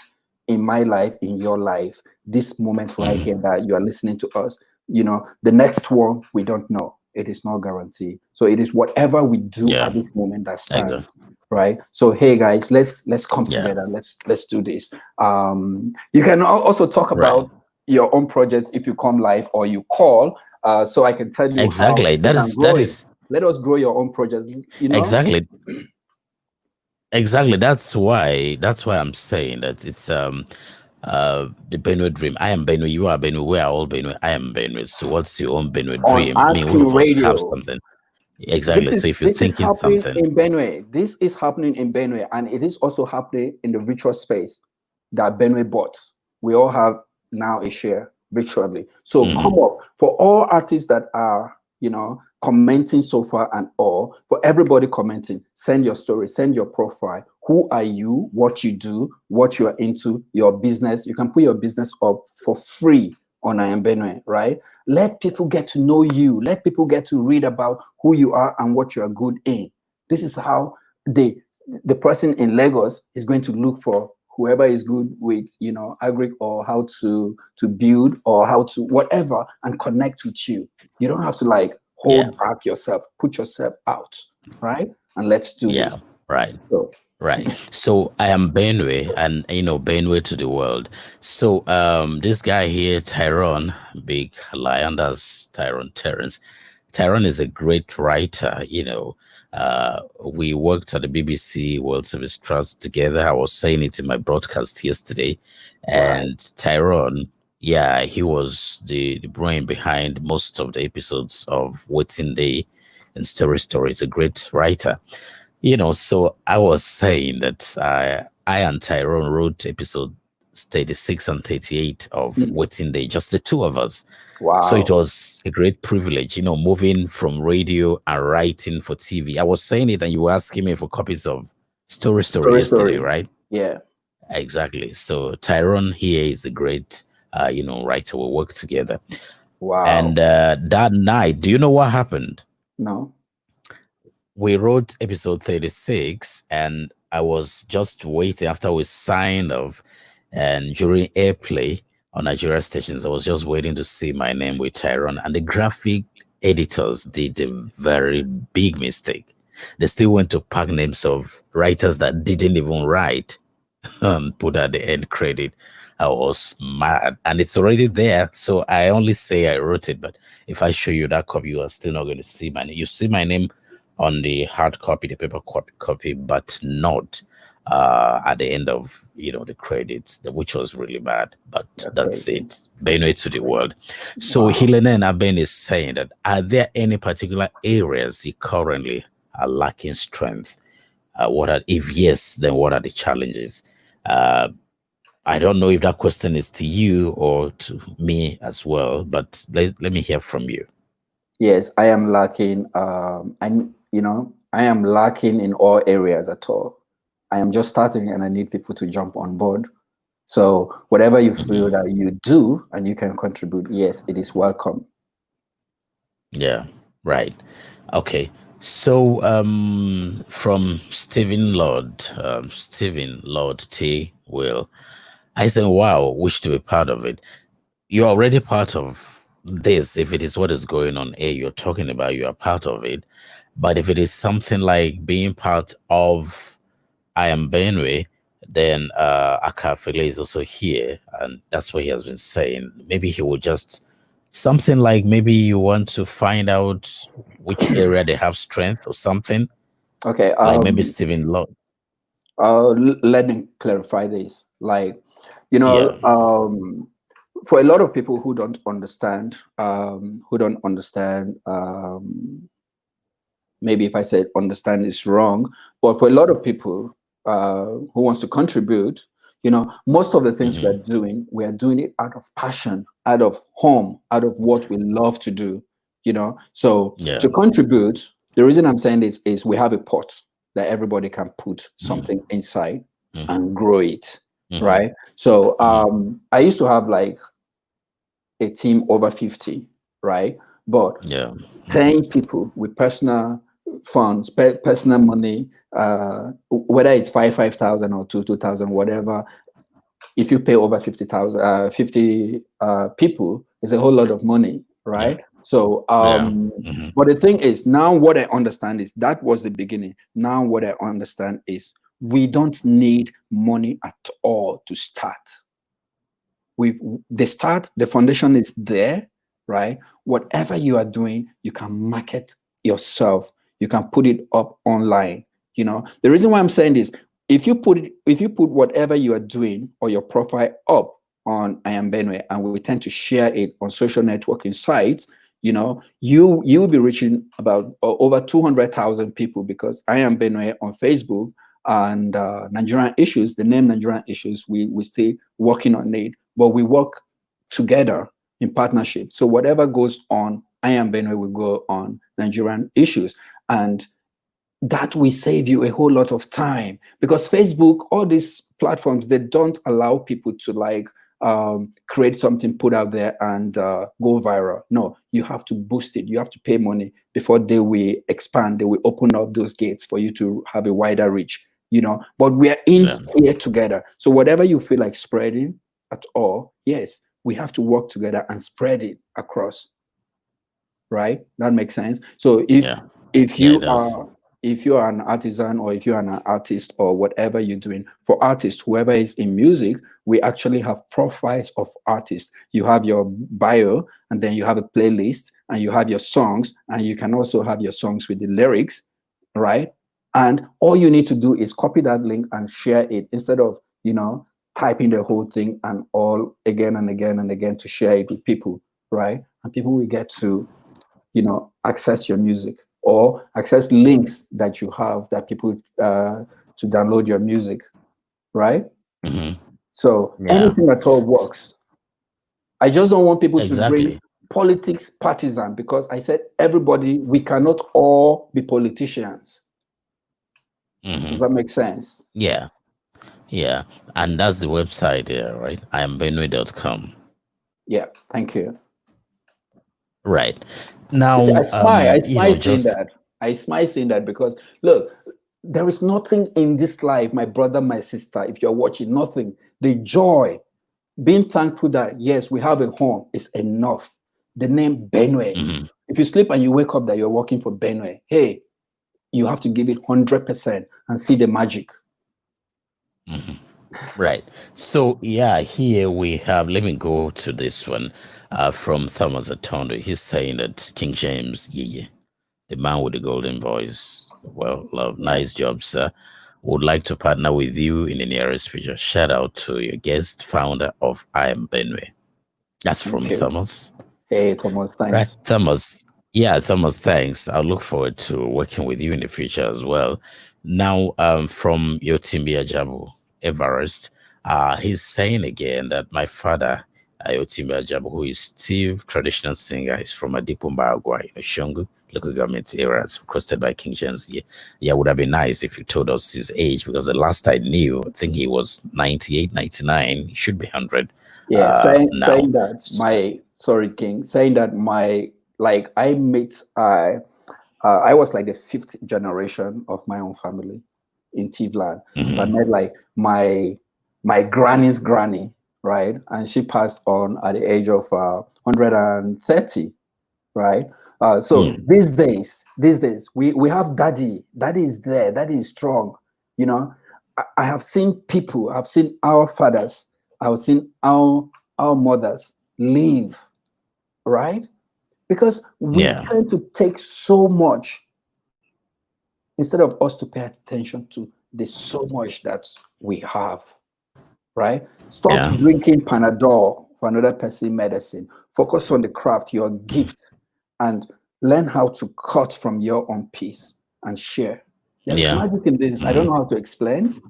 in my life, in your life, this moment right here that you are listening to us. The next one, we don't know. It is not guaranteed. So it is whatever we do at this moment that stands. Exactly. Right. So hey guys, let's come together. Let's do this. You can also talk about your own projects if you come live or you call. So I can tell you Exactly. how that is. Let us grow your own projects. Exactly. Exactly. That's why I'm saying that it's the Benue dream. I am Benue, you are Benue, we are all Benue, I am Benue. So what's your own Benue On dream? I mean, all Asking of us have Radio. something. Exactly. So if you're This is thinking happening something, in Benue. This is happening in Benue, and it is also happening in the virtual space that Benue bought. We all have now a share virtually. So come up for all artists that are, commenting so far and all, for everybody commenting, send your story, send your profile. Who are you? What you do? What you are into? Your business. You can put your business up for free on I Am Benue, right? Let people get to know you. Let people get to read about who you are and what you are good in. This is how the person in Lagos is going to look for whoever is good with, agri, or how to build, or how to whatever, and connect with you. You don't have to like hold back yourself. Put yourself out, right? And let's do this. Right. So, Right. So I am Benue, and Benue to the world. So this guy here, Tyrone, big lion, that's Tyrone Terrence. Tyrone is a great writer. We worked at the BBC World Service Trust together. I was saying it in my broadcast yesterday. And Tyrone, he was the brain behind most of the episodes of Waiting Day and Story. He's a great writer. So I was saying that I and Tyrone wrote episode 36 and 38 of Waiting Day, just the two of us. wow. So it was a great privilege, moving from radio and writing for TV. I was saying it and you were asking me for copies of Story yesterday, right? Yeah. Exactly. So Tyrone here is a great, writer. We work together. Wow. And that night, do you know what happened? No. We wrote episode 36 and I was just waiting after we signed off, and during airplay on Nigeria stations, I was just waiting to see my name with Tyrone, and the graphic editors did a very big mistake. They still went to pack names of writers that didn't even write and put at the end credit. I was mad, and it's already there. So I only say I wrote it, but if I show you that copy, you are still not going to see my name. You see my name on the hard copy, the paper copy, but not at the end of the credits, which was really bad. But that's it. Benue to the world. So Helena and Aben is saying that, are there any particular areas you currently are lacking strength? If yes, then what are the challenges? I don't know if that question is to you or to me as well, but let me hear from you. Yes, I am lacking. I am lacking in all areas at all. I am just starting and I need people to jump on board. So whatever you feel that you do and you can contribute, yes, it is welcome. Yeah, right. Okay. So from Stephen Lord T. Will, I said, wow, wish to be part of it. You're already part of this. If it is what is going on here, you're talking about, you are part of it. But if it is something like being part of I Am Benue, then Akaa Fele is also here, and that's what he has been saying. Maybe he will just something like, maybe you want to find out which area they have strength or something. Okay. Like maybe Stephen Lord. Let me clarify this. Like, for a lot of people who don't understand, maybe if I said understand is wrong, but for a lot of people who wants to contribute, most of the things we are doing it out of passion, out of home, out of what we love to do, So to contribute, the reason I'm saying this is we have a pot that everybody can put something inside and grow it, right? So I used to have like a team over 50, right? But 10 people with personal funds, personal money, whether it's 5,000 or 2,000, whatever. If you pay over 50,000, 50 people, it's a whole lot of money, right? So, but the thing is, now what I understand is that was the beginning. Now what I understand is we don't need money at all to start. The foundation is there, right? Whatever you are doing, you can market yourself. You can put it up online. The reason why I'm saying this, if you put whatever you are doing or your profile up on I Am Benue, and we tend to share it on social networking sites, you'll be reaching about over 200,000 people, because I Am Benue on Facebook and Nigerian Issues, the name Nigerian Issues, we still working on it, but we work together in partnership. So whatever goes on I Am Benue will go on Nigerian Issues, and that will save you a whole lot of time, because Facebook, all these platforms, they don't allow people to create something, put out there, and go viral. No, you have to boost it. You have to pay money before they will expand. They will open up those gates for you to have a wider reach. But we are in here together. So whatever you feel like spreading at all, yes, we have to work together and spread it across. Right? That makes sense. So if you are an artisan, or if you're an artist, or whatever you're doing, for artists, whoever is in music, we actually have profiles of artists. You have your bio, and then you have a playlist, and you have your songs, and you can also have your songs with the lyrics, right? And all you need to do is copy that link and share it, instead of typing the whole thing and all again and again and again to share it with people, right? And people will get to access your music, or access links that you have that people to download your music, right? So anything at all works. I just don't want people to bring politics partisan, because I said we cannot all be politicians. Does that make sense? Yeah. And that's the website there, right? IamBenue.com. Yeah, thank you. Right. Now, I smile saying that, because look, there is nothing in this life, my brother, my sister, if you're watching, nothing. The joy, being thankful that, yes, we have a home is enough. The name Benue. If you sleep and you wake up that you're working for Benue, hey, you have to give it 100% and see the magic. Right. So, here we have, let me go to this one from Thomas Atondo. He's saying that King James, YiYE, the man with the golden voice. Well, love, nice job, sir. Would like to partner with you in the nearest future. Shout out to your guest, founder of I Am Benue. That's from Thomas. Hey, Thomas, thanks. Right, Thomas. Yeah, Thomas, thanks. I'll look forward to working with you in the future as well. Now, from Yotimbi Ajabu, Everest, he's saying again that my father, Yotimbi Ajabu, who is Steve, traditional singer, is from Adipumba Agua, Shongu, local government areas requested by King James. Yeah, would have been nice if you told us his age, because the last I knew, I think he was 98, 99, he should be 100. Yeah, saying that I met, I was like the 5th generation of my own family in Tivland. So I met like my granny's granny, right? And she passed on at the age of 130, right? So these days, we have daddy. Daddy is there. Daddy is strong. I have seen people. I've seen our fathers. I've seen our mothers live, right? Because we tend to take so much instead of us to pay attention to the so much that we have, right? Stop drinking Panadol for another person's medicine. Focus on the craft, your gift, and learn how to cut from your own piece and share. There's magic in this. I don't know how to explain.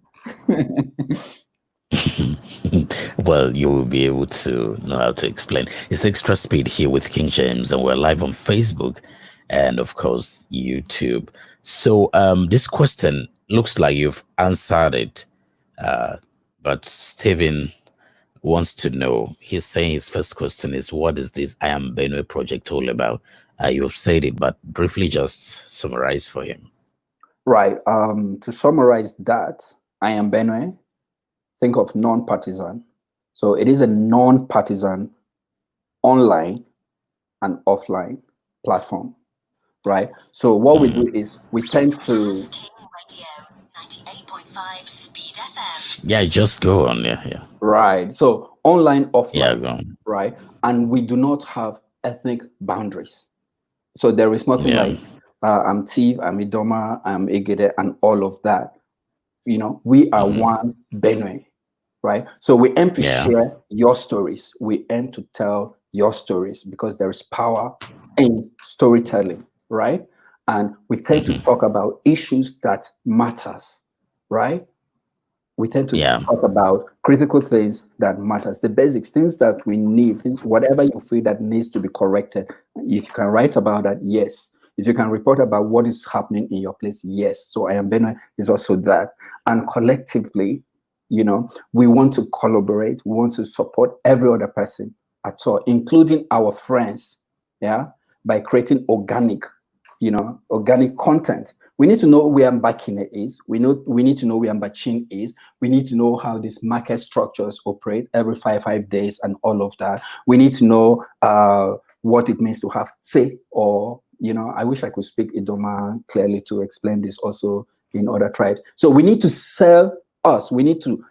Well, you will be able to know how to explain. It's Extra Speed here with King James, and we're live on Facebook and, of course, YouTube. So this question looks like you've answered it, but Stephen wants to know. He's saying his first question is, what is this I Am Benue project all about? You've said it, but briefly just summarize for him. Right. To summarize that, I Am Benue, think of non-partisan. So it is a non-partisan online and offline platform, right? So what we do is we tend to... 98.5 Speed FM. Yeah, just go on. Yeah. Right. So online, offline, yeah, go on. Right? And we do not have ethnic boundaries. So there is nothing like I'm Tiv, I'm Idoma, I'm Egede, and all of that. we are one Benue, right? So we aim to Yeah. share your stories. We aim to tell your stories because there is power in storytelling, right? And we tend to talk about issues that matters, right? We tend to Yeah. talk about critical things that matters, the basics, things that we need, things, whatever you feel that needs to be corrected. If you can write about that, yes. If you can report about what is happening in your place, yes. So I am Benue is also that. And collectively, we want to collaborate. We want to support every other person at all, including our friends, yeah, by creating organic content. We need to know where Mbakine is. We need to know where Mbachin is. We need to know how these market structures operate every five days and all of that. We need to know what it means to have say, or I wish I could speak Idoma clearly to explain this also in other tribes. So we need to sell us. We need to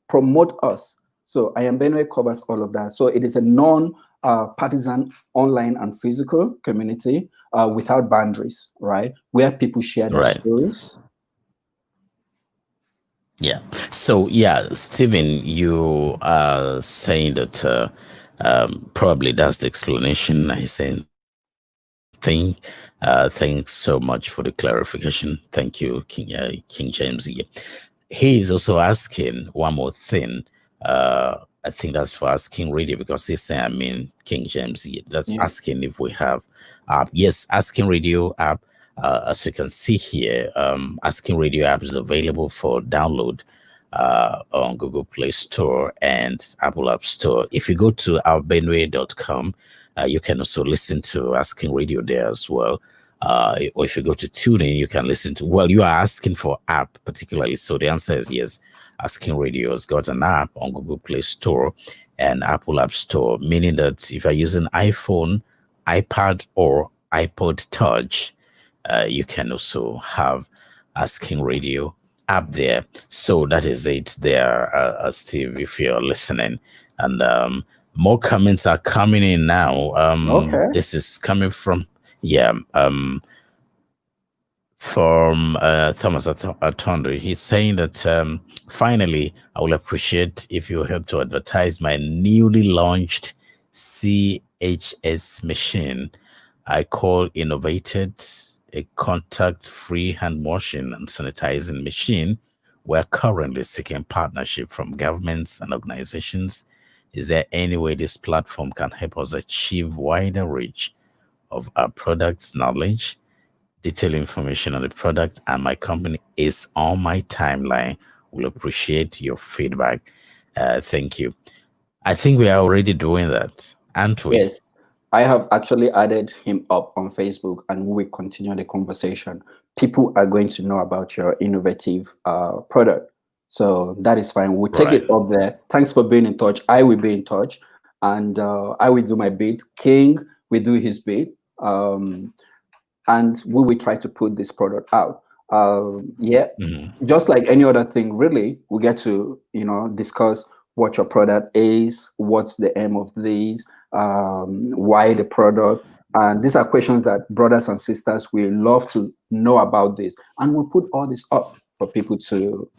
promote us. So I am Benue covers all of that. So it is a partisan online and physical community without boundaries, right? Where people share their Right. stories. Yeah. So, yeah, Stephen, you are saying that probably that's the explanation. I saying thing. Thanks so much for the clarification. Thank you, King James. He is also asking one more thing. I think that's for Asking Radio, because he's saying, King James, that's asking if we have app. Yes, Asking Radio app. As you can see here, Asking Radio app is available for download on Google Play Store and Apple App Store. If you go to ourbenue.com, you can also listen to Asking Radio there as well. Or if you go to TuneIn, you can listen to, well, you are asking for app particularly. So the answer is yes. Asking Radio has got an app on Google Play Store and Apple App Store, meaning that if you're using iPhone, iPad, or iPod Touch, you can also have Asking Radio app there. So that is it there, Steve, if you're listening. And more comments are coming in now. Okay. This is coming from Thomas Atondo. He's saying that finally, I will appreciate if you help to advertise my newly launched CHS machine. I call Innovated, a contact-free hand washing and sanitizing machine. We're currently seeking partnership from governments and organizations. Is there any way this platform can help us achieve wider reach of our product's knowledge? Detailed information on the product and my company is on my timeline. We'll appreciate your feedback. Thank you. I think we are already doing that, aren't we? Yes. I have actually added him up on Facebook, and we will continue the conversation. People are going to know about your innovative product. So that is fine. We'll take it up there. Thanks for being in touch. I will be in touch, and I will do my bit. King will do his bit. And we will try to put this product out. Just like any other thing, really, we get to discuss what your product is, what's the aim of these, why the product, and these are questions that brothers and sisters will love to know about this, and we'll put all this up for people to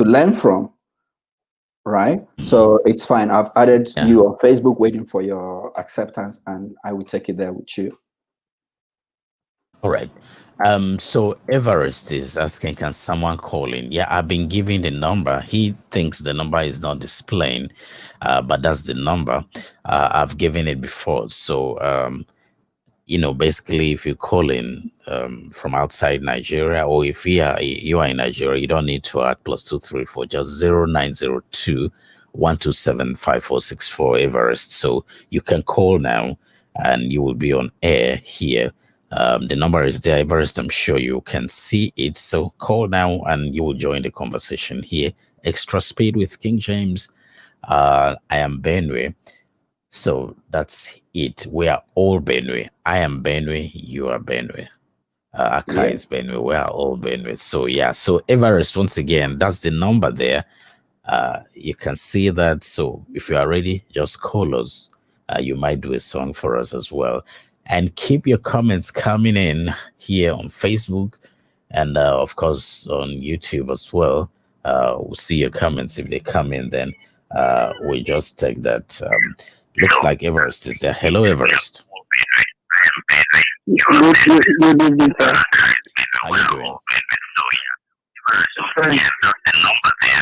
learn from. Right, so it's fine. I've added you on Facebook, waiting for your acceptance, and I will take it there with you. All right. So Everest is asking, can someone call in? Yeah, I've been giving the number. He thinks the number is not displaying, but that's the number. I've given it before. So basically, if you call in from outside Nigeria, or if you are in Nigeria, you don't need to add +234, just 0902 127 5464 Everest. So you can call now and you will be on air here. The number is there, Everest. I'm sure you can see it. So call now and you will join the conversation here. Extra Speed with King James. I am Benue. So that's it. We are all Benue. I am Benue. You are Benue. Akaa is Benue. We are all Benue. So yeah. So Everest, once again, that's the number there. You can see that. So if you are ready, just call us. You might do a song for us as well. And keep your comments coming in here on Facebook. and of course on YouTube as well. We'll see your comments if they come in. Then we just take that. Looks like Everest is there. Hello, Everest. Good evening, sir. How you doing? Fine.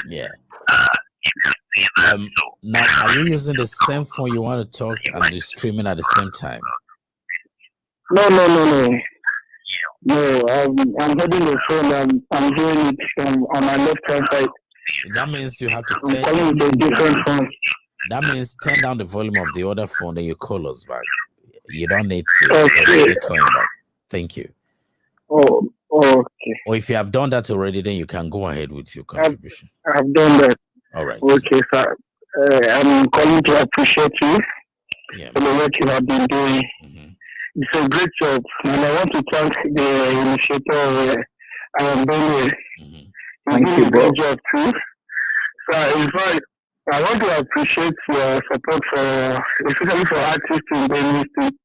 Yeah. Now, are you using the same phone you want to talk and you're streaming at the same time? No. No, I'm holding the phone. I'm doing it on my left hand side. That means you have to I'm calling with a different phone. That means turn down the volume of the other phone, then you call us back. You don't need to Okay. calling back. Thank you. Oh, okay. Or if you have done that already, then you can go ahead with your contribution. I've done that. All right. Okay, sir. I'm calling to appreciate you Yeah. for the work you have been doing. Mm-hmm. It's a great job, and I want to thank the initiator, Benue. Mm-hmm. Thank you, a bro. great job too. So, in fact, I want to appreciate your support for, especially for artists in Benue State.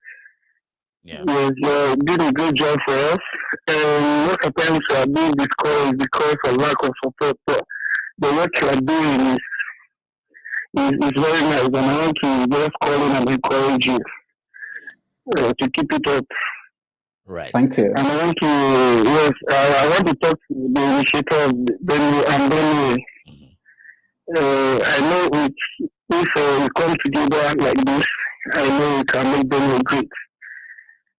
Yeah. Yes, you did a great job for us. And most of the times we are being discouraged because of lack of support. But the work you are doing is very nice, and I want to just call in and encourage you to keep it up. Right. Thank you. And I want to, yes, I want to talk to the initiator of Benue and Benue. I know if we come together like this, I know we can make Benue great.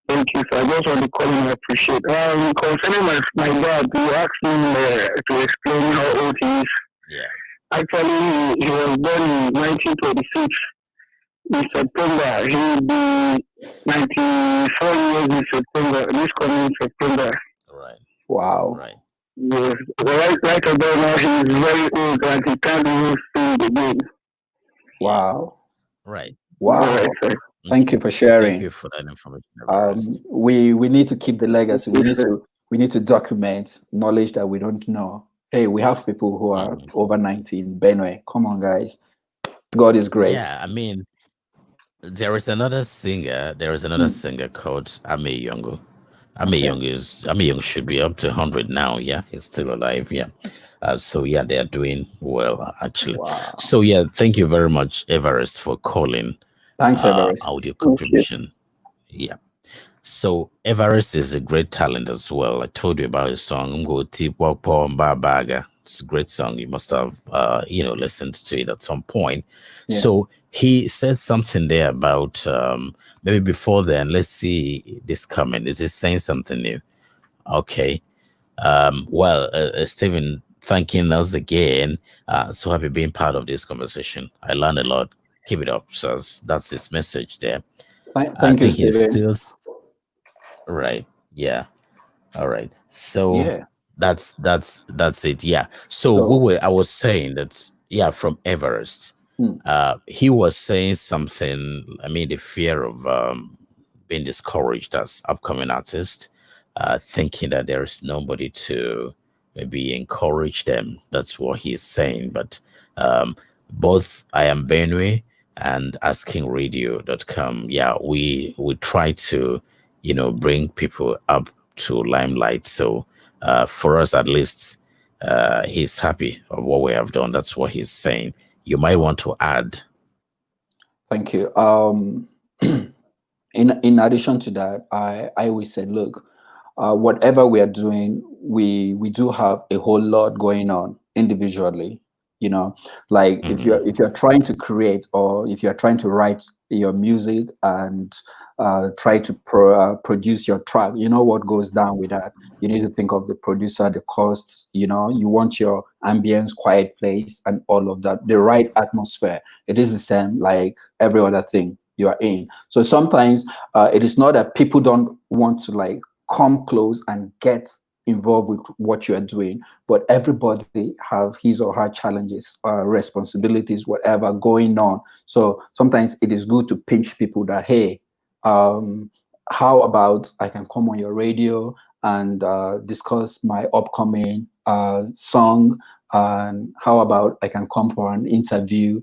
Thank you. So I just want to call and appreciate. Concerning my dad, you asked me to explain how old he is. Yeah. Actually, he was born in 1926. In September, he will be 94 years in September. This coming September. Right. Wow. Right. Yes. Right about now, he is very old and he can't even sing again. Wow. Right. Wow. All right, sir. Thank you for sharing. Thank you for that information. We need to keep the legacy. We need to document knowledge that we don't know. Hey, we have people who are over 90 in Benue. Come on, guys. God is great. Yeah, I mean, there is another singer. There is another singer called Ame Yongo. Ame Young should be up to 100 now. Yeah, he's still alive. Yeah. So yeah, they are doing well actually. Wow. So yeah, thank you very much, Everest, for calling. Thanks, Everest. Audio contribution. Yeah. So Everest is a great talent as well. I told you about his song Ngo Tipo Baga. It's a great song. You must have listened to it at some point. Yeah. So he said something there about maybe before then. Let's see this comment. Is he saying something new? Okay. Stephen, thanking us again. So happy being part of this conversation. I learned a lot. Keep it up. So that's his message there. Thank you, Stephen. Right. Yeah. All right. So that's it. Yeah. So I was saying that, yeah, from Everest, he was saying something. I mean, the fear of being discouraged as upcoming artist, thinking that there is nobody to maybe encourage them. That's what he's saying. But both I Am Benue and AskingRadio.com, yeah, we try to, bring people up to limelight. So for us, at least, he's happy of what we have done. That's what he's saying. You might want to add. Thank you. In addition to that, I always said, look, whatever we are doing, we do have a whole lot going on individually. Like if you're trying to create, or if you're trying to write your music and try to produce your track, what goes down with that. You need to think of the producer, the costs. You want your ambience, quiet place, and all of that, the right atmosphere. It is the same like every other thing you are in. So sometimes it is not that people don't want to like come close and get involved with what you are doing, but everybody have his or her challenges, responsibilities, whatever going on. So sometimes it is good to pinch people that, hey, how about I can come on your radio and discuss my upcoming song, and how about I can come for an interview?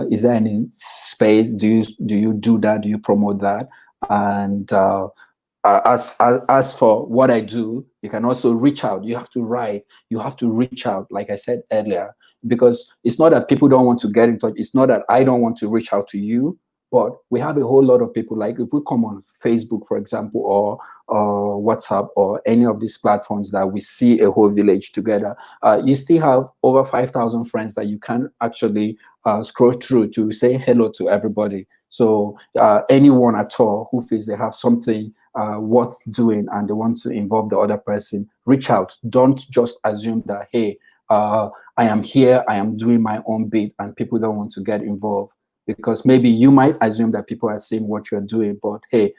Is there any space? Do you do that? Do you promote that? And as for what I do, you can also reach out. You have to write. You have to reach out, like I said earlier, because it's not that people don't want to get in touch. It's not that I don't want to reach out to you, but we have a whole lot of people. Like if we come on Facebook, for example, or WhatsApp, or any of these platforms that we see a whole village together, you still have over 5,000 friends that you can actually scroll through to say hello to everybody. So anyone at all who feels they have something worth doing and they want to involve the other person, reach out. Don't just assume that, hey, I am here, I am doing my own bit, and people don't want to get involved. Because maybe you might assume that people are seeing what you're doing, but hey,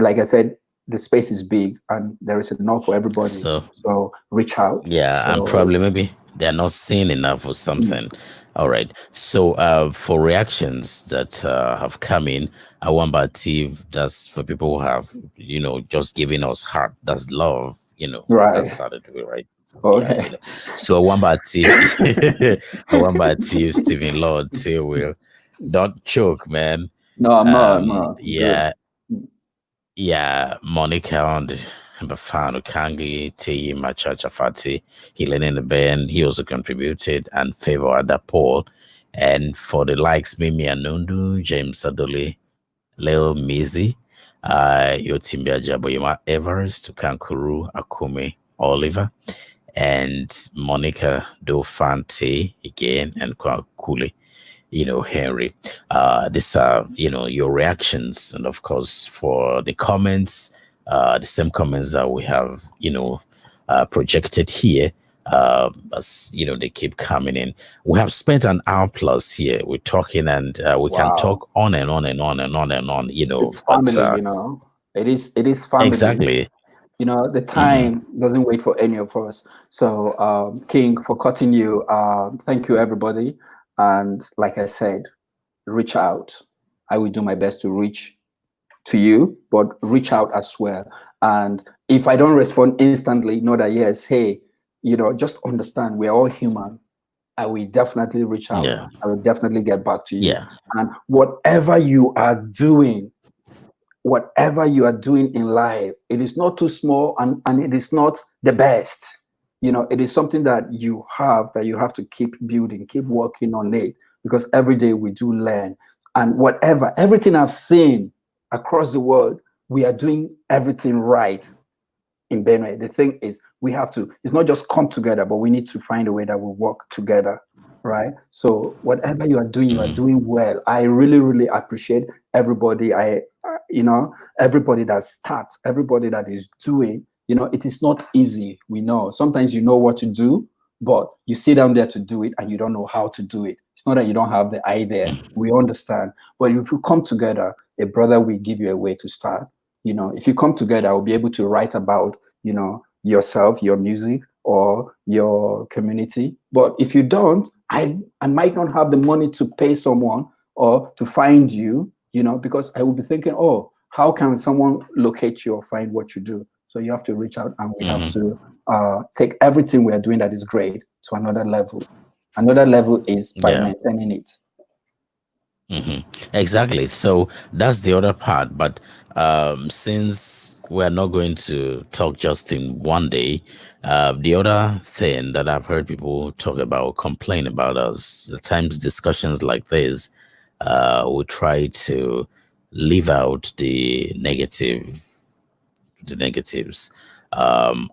like I said, the space is big and there is enough for everybody. So reach out. Yeah, and probably maybe they're not seeing enough or something. All right. So for reactions that have come in, Awambative, that's for people who have, just giving us heart. That's love, Right. That's how to do it, right? Okay. Yeah, So Awambative, Awambative, Stephen Lord, Will. Don't choke, man. No, I'm not. Yeah. Yeah, Monica on the Bafano Kangi, T Machacha Fati, Helen in the band, he also contributed, and Favor Ada Paul. And for the likes, Mimi Anundu, James Adoli, Leo Mizi, Yotimbia Jaboyima Everest, Kankuru, Akume, Oliver, and Monica Dofante again, and Kwakule. Henry, these are, your reactions. And of course, for the comments, the same comments that we have, projected here, as, they keep coming in. We have spent an hour plus here. We're talking, and we can talk on and on and on and on and on, It's family, It is family. Exactly. The time doesn't wait for any of us. So, King, for cutting you, thank you, everybody. And like I said, reach out. I will do my best to reach to you, but reach out as well. And if I don't respond instantly, know that, yes, hey, just understand we're all human. I will definitely reach out. Yeah. I will definitely get back to you. Yeah. And whatever you are doing in life, it is not too small, and it is not the best. It is something that you have to keep building, keep working on it, because every day we do learn. And everything I've seen across the world, we are doing everything right in Benue. The thing is, it's not just come together, but we need to find a way that we work together, right? So whatever you are doing well. I really, really appreciate everybody. Everybody that starts, everybody that is doing. It is not easy. We know sometimes you know what to do, but you sit down there to do it and you don't know how to do it. It's not that you don't have the idea. We understand. But if you come together, a brother will give you a way to start. If you come together, I will be able to write about, yourself, your music, or your community. But if you don't, I might not have the money to pay someone or to find you, because I will be thinking, oh, how can someone locate you or find what you do? So you have to reach out, and we have to take everything we are doing that is great to another level. Another level is by maintaining it. Exactly. So that's the other part. But since we're not going to talk just in one day, the other thing that I've heard people talk about, complain about us, at times discussions like this, we try to leave out the negatives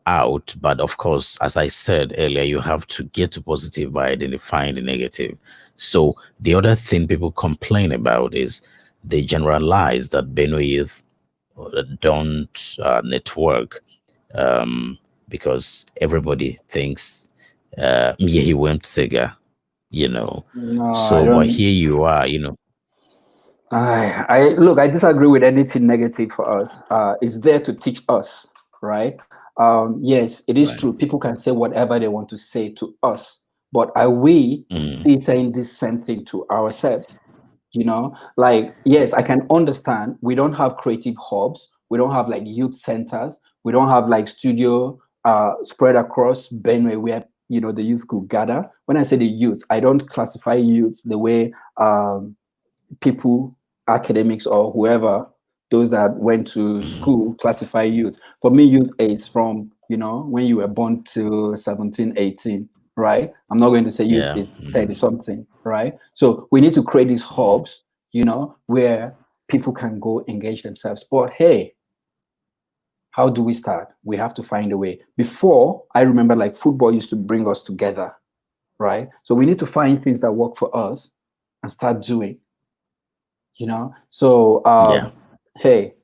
out. But of course, as I said earlier, you have to get to positive by identifying the negative. So the other thing people complain about is they generalize that Benue youth don't network, because everybody thinks he went Sega, No, so but here you are, I disagree with anything negative for us. It's there to teach us, right? Yes, it is true. People can say whatever they want to say to us, but are we still saying this same thing to ourselves? Yes, I can understand we don't have creative hubs, we don't have like youth centers, we don't have like studio spread across Benue where the youth could gather. When I say the youth, I don't classify youth the way people, academics or whoever those that went to school classify youth. For me, youth is from, when you were born to 17, 18, right? I'm not going to say youth Yeah. is 30 something, right? So we need to create these hubs, where people can go engage themselves. But hey, how do we start? We have to find a way. Before, I remember like football used to bring us together, right? So we need to find things that work for us and start doing, So, Yeah. hey,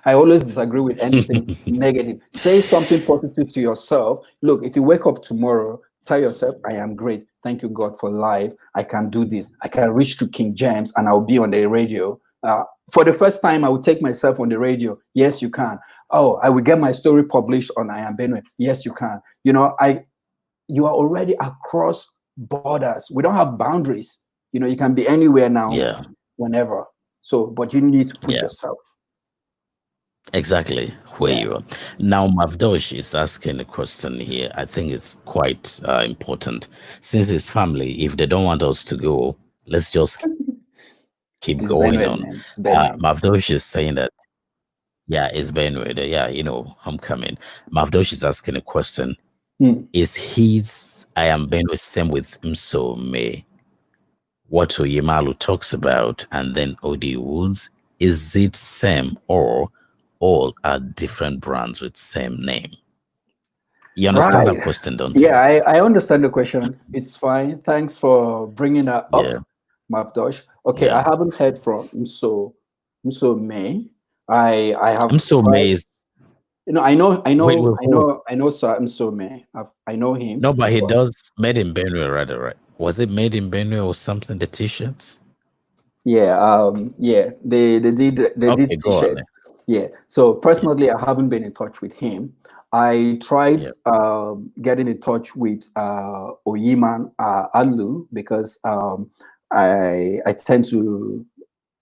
I always disagree with anything negative. Say something positive to yourself. Look, if you wake up tomorrow, tell yourself, I am great. Thank you, God, for life. I can do this. I can reach to King James and I'll be on the radio. For the first time, I will take myself on the radio. Yes, you can. Oh, I will get my story published on I Am Benue. Yes, you can. You are already across borders. We don't have boundaries. You can be anywhere now, Yeah. whenever. So, but you need to put Yeah. yourself. Exactly where Yeah. you are. Now, Mavdosh is asking a question here. I think it's quite important. Since his family, if they don't want us to go, let's just keep It's going Benue, on. man. It's Benue. Mavdosh is saying that, yeah, it's Benue. Yeah, homecoming. Mavdosh is asking a question. Is his I Am Benue same with Mso Me? What Oyemalu talks about, and then Odi Woods, is it same or all are different brands with same name? You understand that Right. question, don't you? Yeah, I understand the question. It's fine. Thanks for bringing that Yeah, up, Mavdosh. Okay, I yeah. haven't heard from Mso May. I have I'm so tried. amazed. I Wait, hold. know Sir Mso May. I know him. No, but he But does made in Benue, rather, right? Was it made in Benue or something? The t-shirts. yeah, they did Okay, go on. t-shirts. Yeah. So personally, I haven't been in touch with him. I tried Yeah, getting in touch with Oyiman Alu because I tend to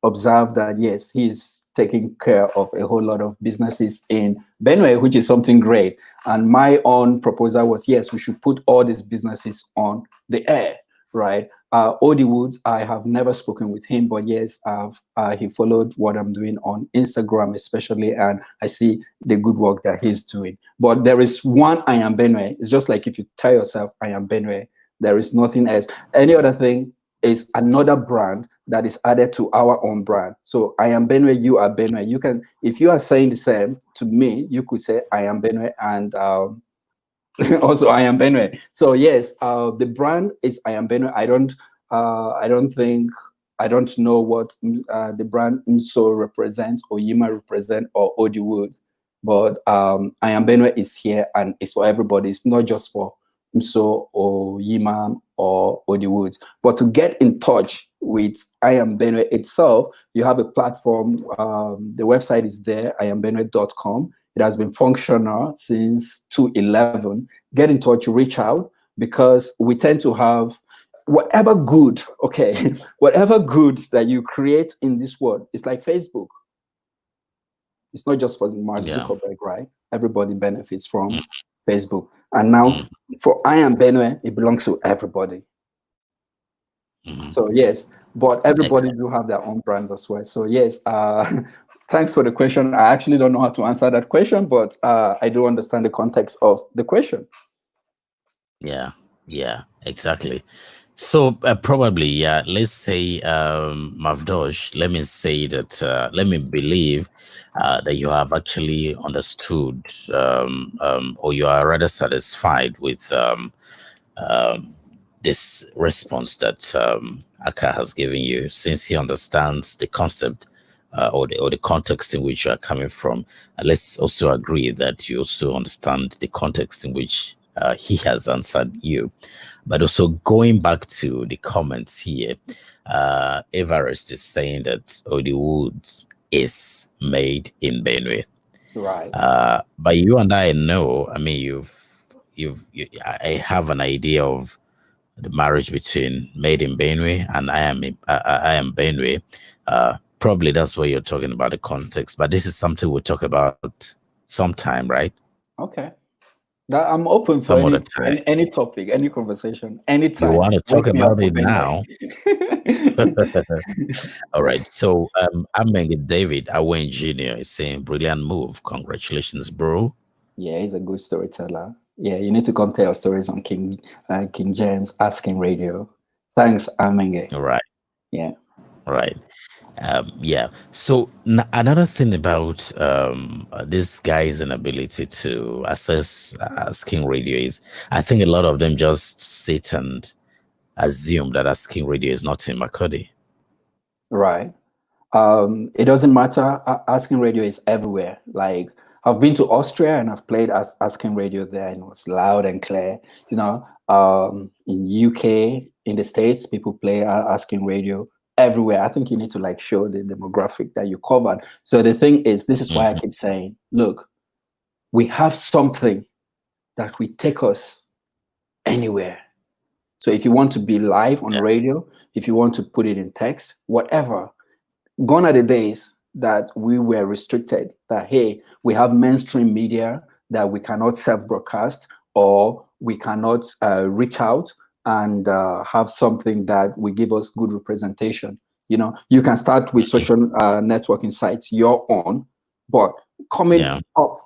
observe that yes, he's taking care of a whole lot of businesses in Benue, which is something great. And my own proposal was yes, we should put all these businesses on the air, right? Odi Woods, I have never spoken with him, but yes, he followed what I'm doing on Instagram, especially, and I see the good work that he's doing. But there is one I Am Benue. It's just like if you tell yourself I Am Benue, there is nothing else. Any other thing is another brand that is added to our own brand. So I am Benue, you are Benue. You can, if you are saying the same to me, you could say I am Benue and also I am Benue. So yes, the brand is I am Benue. I don't know what the brand Nso represents or Yima represent or Odi Wood, but I am Benue is here and it's for everybody. It's not just for Nso or Yima or Odi Woods. But to get in touch with I Am Benue itself, you have a platform. The website is there, iambenue.com. It has been functional since 2011. Get in touch, reach out, because we tend to have whatever good, okay, whatever goods that you create in this world, it's like Facebook. It's not just for Mark yeah. Zuckerberg, right? Everybody benefits from Facebook. And now for I Am Benue, it belongs to everybody. So yes, but everybody do have their own brand as well. So yes, thanks for the question. I actually don't know how to answer that question, but I do understand the context of the question. Yeah, exactly. So probably, yeah, let's say, Mavdosh, let me say that, let me believe that you have actually understood, or you are rather satisfied with this response that Akaa has given you, since he understands the concept or the context in which you are coming from. Let's also agree that you also understand the context in which he has answered you. But also going back to the comments here, Everest is saying that Odi Woods is made in Benue. Right. But you and I know, I mean, I have an idea of the marriage between Made in Benue and I Am Benue. Probably that's what you're talking about, the context. But this is something we'll talk about sometime, right? Okay. That I'm open to some other time. any topic, any conversation, You anytime. want to talk Wake me up about for it now? Benue. All right. So I'm making David Owen Jr. is saying brilliant move. Congratulations, bro. Yeah, he's a good storyteller. Yeah, you need to come tell your stories on King James Asking Radio. Thanks, Amenge. All right. Yeah. Right. Yeah. So another thing about this guy's inability to access Asking Radio is, I think a lot of them just sit and assume that Asking Radio is not in Makodi. Right. It doesn't matter. Asking Radio is everywhere. Like I've been to Austria and I've played Asking Radio there, and it was loud and clear. You know, in UK, in the States, people play Asking Radio everywhere. I think you need to like show the demographic that you covered. So the thing is, this is why I keep saying, look, we have something that will take us anywhere. So if you want to be live on radio, if you want to put it in text, whatever. Gone are the days that we were restricted, that, hey, we have mainstream media that we cannot self-broadcast, or we cannot reach out and have something that will give us good representation. You know, you can start with social networking sites, your own, but coming up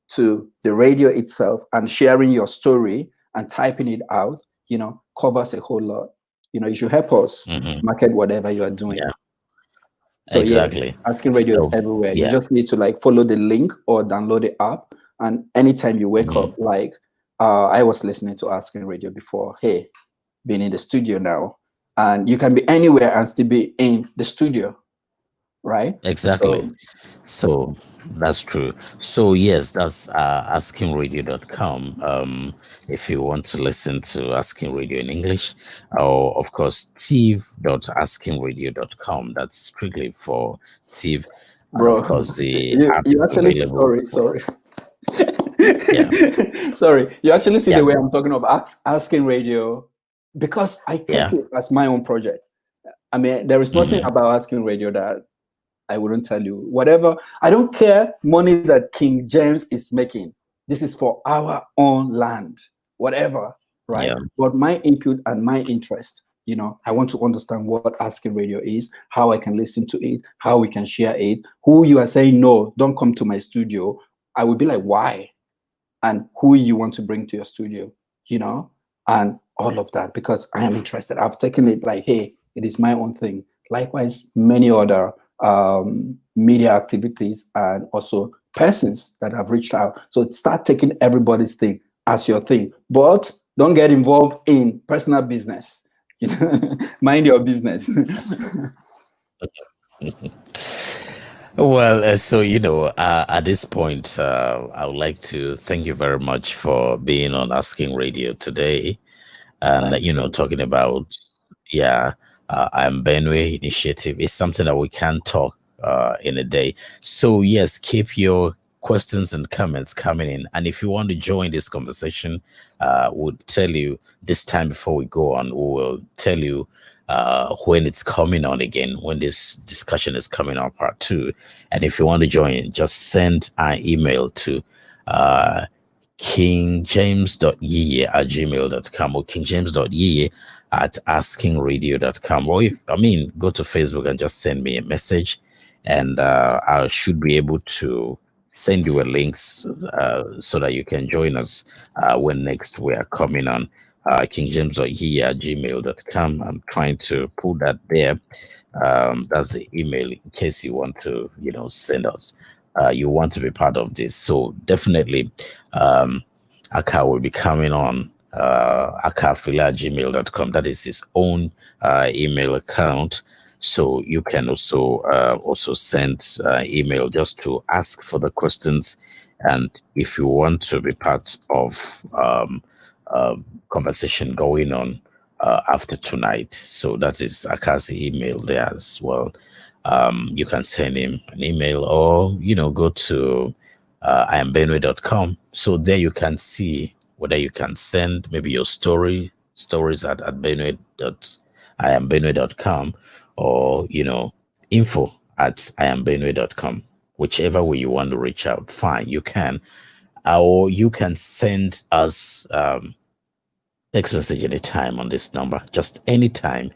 to the radio itself and sharing your story and typing it out, you know, covers a whole lot. You know, you should help us market whatever you are doing. Yeah. So exactly. yeah, Asking Radio is everywhere. You just need to like follow the link or download the app, and anytime you wake up, like I was listening to Asking Radio before. Hey, being in the studio now, and you can be anywhere and still be in the studio, right? Exactly. So that's true. So yes, that's askingradio.com. If you want to listen to Asking Radio in English, or of course tiv.askingradio.com. That's strictly for tiv. Bro, of course the you app is actually available. sorry. Sorry, you actually see the way I'm talking about Asking Radio, because I take it as my own project. I mean, there is nothing about Asking Radio that I wouldn't tell you. Whatever, I don't care money that King James is making. This is for our own land, whatever, right? But my input and my interest, you know, I want to understand what Asking Radio is, how I can listen to it, how we can share it, who you are saying, no, don't come to my studio. I would be like, why? And who you want to bring to your studio, you know, and all of that, because I am interested. I've taken it like, hey, it is my own thing. Likewise, many other media activities and also persons that have reached out. So start taking everybody's thing as your thing, but don't get involved in personal business. You know, mind your business. Well, so you know, at this point, I would like to thank you very much for being on Asking Radio today, and you know, talking about I'm Benue initiative is something that we can talk in a day. So yes, keep your questions and comments coming in, and if you want to join this conversation, we'll tell you this time before we go on. We will tell you when it's coming on again, when this discussion is coming on part 2. And if you want to join, just send an email to kingjames.yiye@gmail.com or kingjames.yiye@askingradio.com, or go to Facebook and just send me a message, and I should be able to send you a link so that you can join us when next we are coming on. kingjames.yiye@gmail.com. I'm trying to put that there. That's the email in case you want to, send us. You want to be part of this. So definitely, Akaa will be coming on akaafile@gmail.com. That is his own email account. So you can also send email just to ask for the questions. And if you want to be part of conversation going on after tonight, so that is Akaa's email there as well. You can send him an email, or go to iambenue.com. So there you can see whether you can send maybe your stories at iambenue.com, or info@iambenue.com. Whichever way you want to reach out, fine, you can. or you can send us text message anytime on this number, just anytime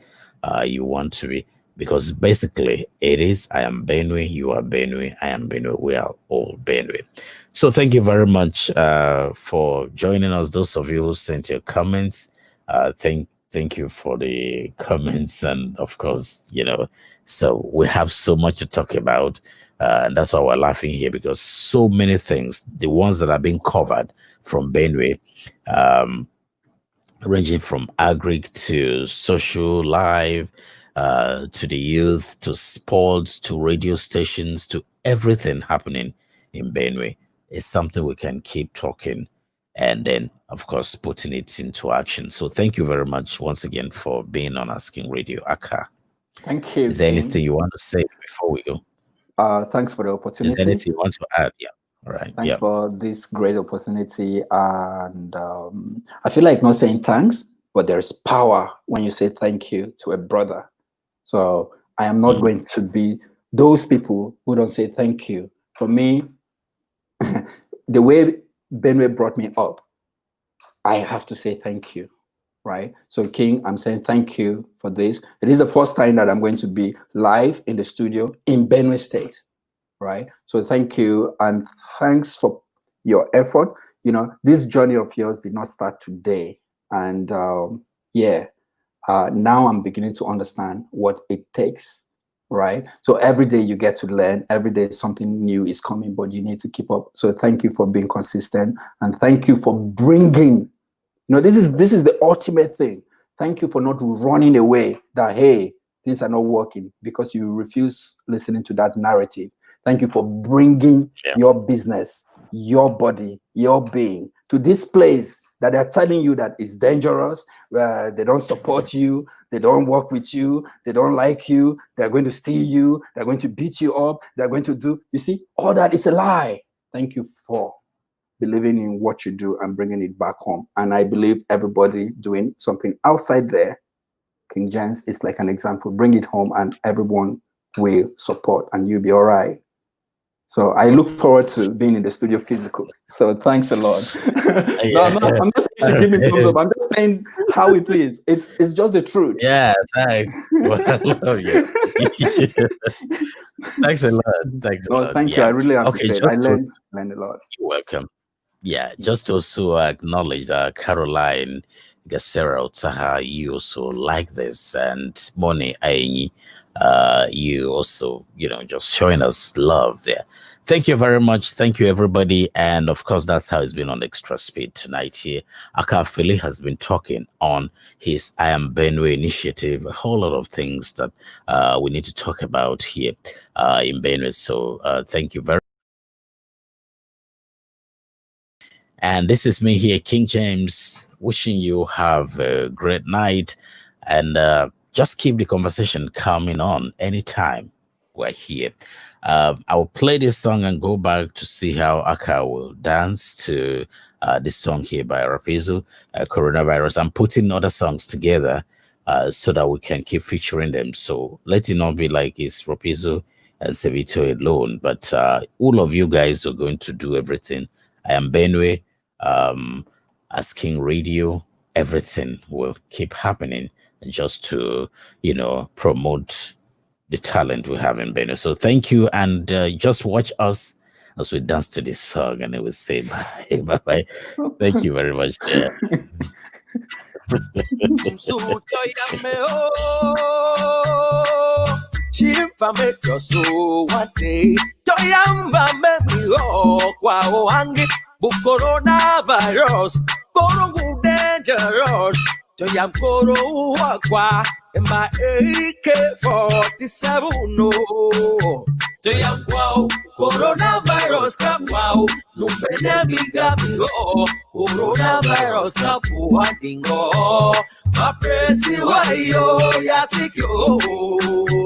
you want to be, because basically it is I am Benue, you are Benue, I am Benue, we are all Benue. So thank you very much for joining us. Those of you who sent your comments, thank you for the comments, and of course, so we have so much to talk about. And that's why we're laughing here, because so many things, the ones that are being covered from Benue, ranging from agri to social life, to the youth, to sports, to radio stations, to everything happening in Benue, is something we can keep talking and then, of course, putting it into action. So thank you very much once again for being on Asking Radio, Akaa. Thank you. Is there anything you want to say before we go? Thanks for the opportunity. Is there anything you want to add? Yeah. All right. Thanks for this great opportunity. And I feel like not saying thanks, but there's power when you say thank you to a brother. So I am not going to be those people who don't say thank you. For me, the way Benue brought me up, I have to say thank you, right? So King, I'm saying thank you for this. It is the first time that I'm going to be live in the studio in Benue State, right? So thank you, and thanks for your effort. This journey of yours did not start today. And now I'm beginning to understand what it takes, right? So every day you get to learn, every day something new is coming, but you need to keep up. So thank you for being consistent, and thank you for bringing, this is the ultimate thing. Thank you for not running away that, hey, things are not working, because you refuse listening to that narrative. Thank you for bringing your business, your body, your being to this place that they're telling you that is dangerous, where they don't support you, they don't work with you, they don't like you, they're going to steal you, they're going to beat you up, they're going to do, you see, all that is a lie. Thank you for believing in what you do and bringing it back home. And I believe everybody doing something outside there, King James is like an example. Bring it home and everyone will support and you'll be all right. So I look forward to being in the studio physical. So thanks a lot. No, I'm not saying you should give me thumbs up. I'm just saying how it is. It's just the truth. Yeah, thanks. Well, I love you. Thanks a lot. Thanks a lot. Thank you. I really appreciate it. I learned a lot. You're welcome. Yeah, just also acknowledge that Caroline Gasera Otaha, you also like this, and Moni Aini, you also, just showing us love there. Thank you very much. Thank you, everybody. And of course, that's how it's been on Extra Speed tonight here. Akaa Fele has been talking on his I Am Benue initiative, a whole lot of things that we need to talk about here in Benue. So thank you very much. And this is me here, King James, wishing you have a great night, and just keep the conversation coming on anytime we're here. I will play this song and go back to see how Akaa will dance to this song here by Rapizo, Coronavirus. I'm putting other songs together so that we can keep featuring them. So let it not be like it's Rapizo and Sevito alone, but all of you guys are going to do everything. I Am Benue, Asking Radio, everything will keep happening just to, promote the talent we have in Benue. So thank you, and just watch us as we dance to this song, and it will say bye. Bye-bye. Thank you very much. Chimfa make your soul one day. Toyamba make me walk wow angi. Bu coronavirus, korongu dangerous. Toyam koro wakwa. And my AK-47 no. Toyam wow, coronavirus come wow. No penemi gami go. Coronavirus come wadingo. My presi wayo yasikyo.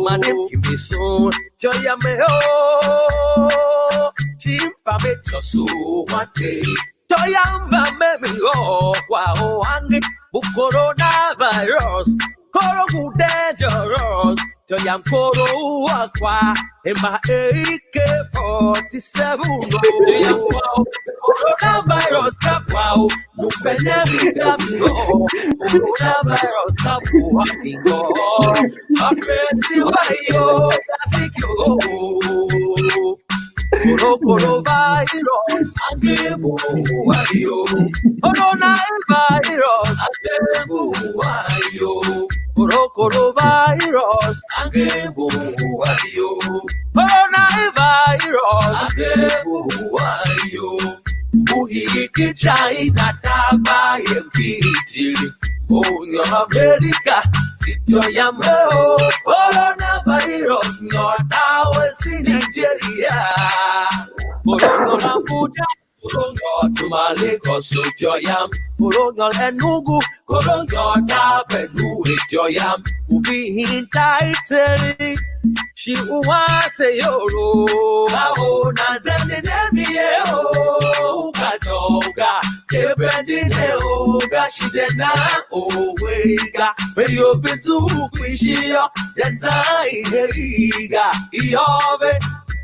My name keep me soon. Toyam me oh. Chimpa me tosu one day. Toyamba me me oh. Wow, angry. Bu coronavirus. Korogu dangerous. Toyam Koro Aqua, in my AK-47. Toyam Wow, Coronavirus Cap Wow, no pandemic Cap Go, Coronavirus Cap Walking Go, a crazy Wayo, Classic Yo. Coronavirus, Agrebo Wayo, Coronavirus, Agrebo Wayo. Coronavirus, Agrebo Wayo, Coronavirus, Agrebo Wayo. Buhiki China Taba Yempitili, oh, your America, it's your Yamo. Coronavirus, not ours in Nigeria. Coronavirus. Korongo to Maleko suit your yam, Korongo and Nugu, Korongo Tabenu with your yam, Ubi in tight. She was a yoro, Lao Nazan, oh, Katoga, Ebrandin, oh, Gashidena, oh, Wega, when you've been to Quishia, then I, Iove.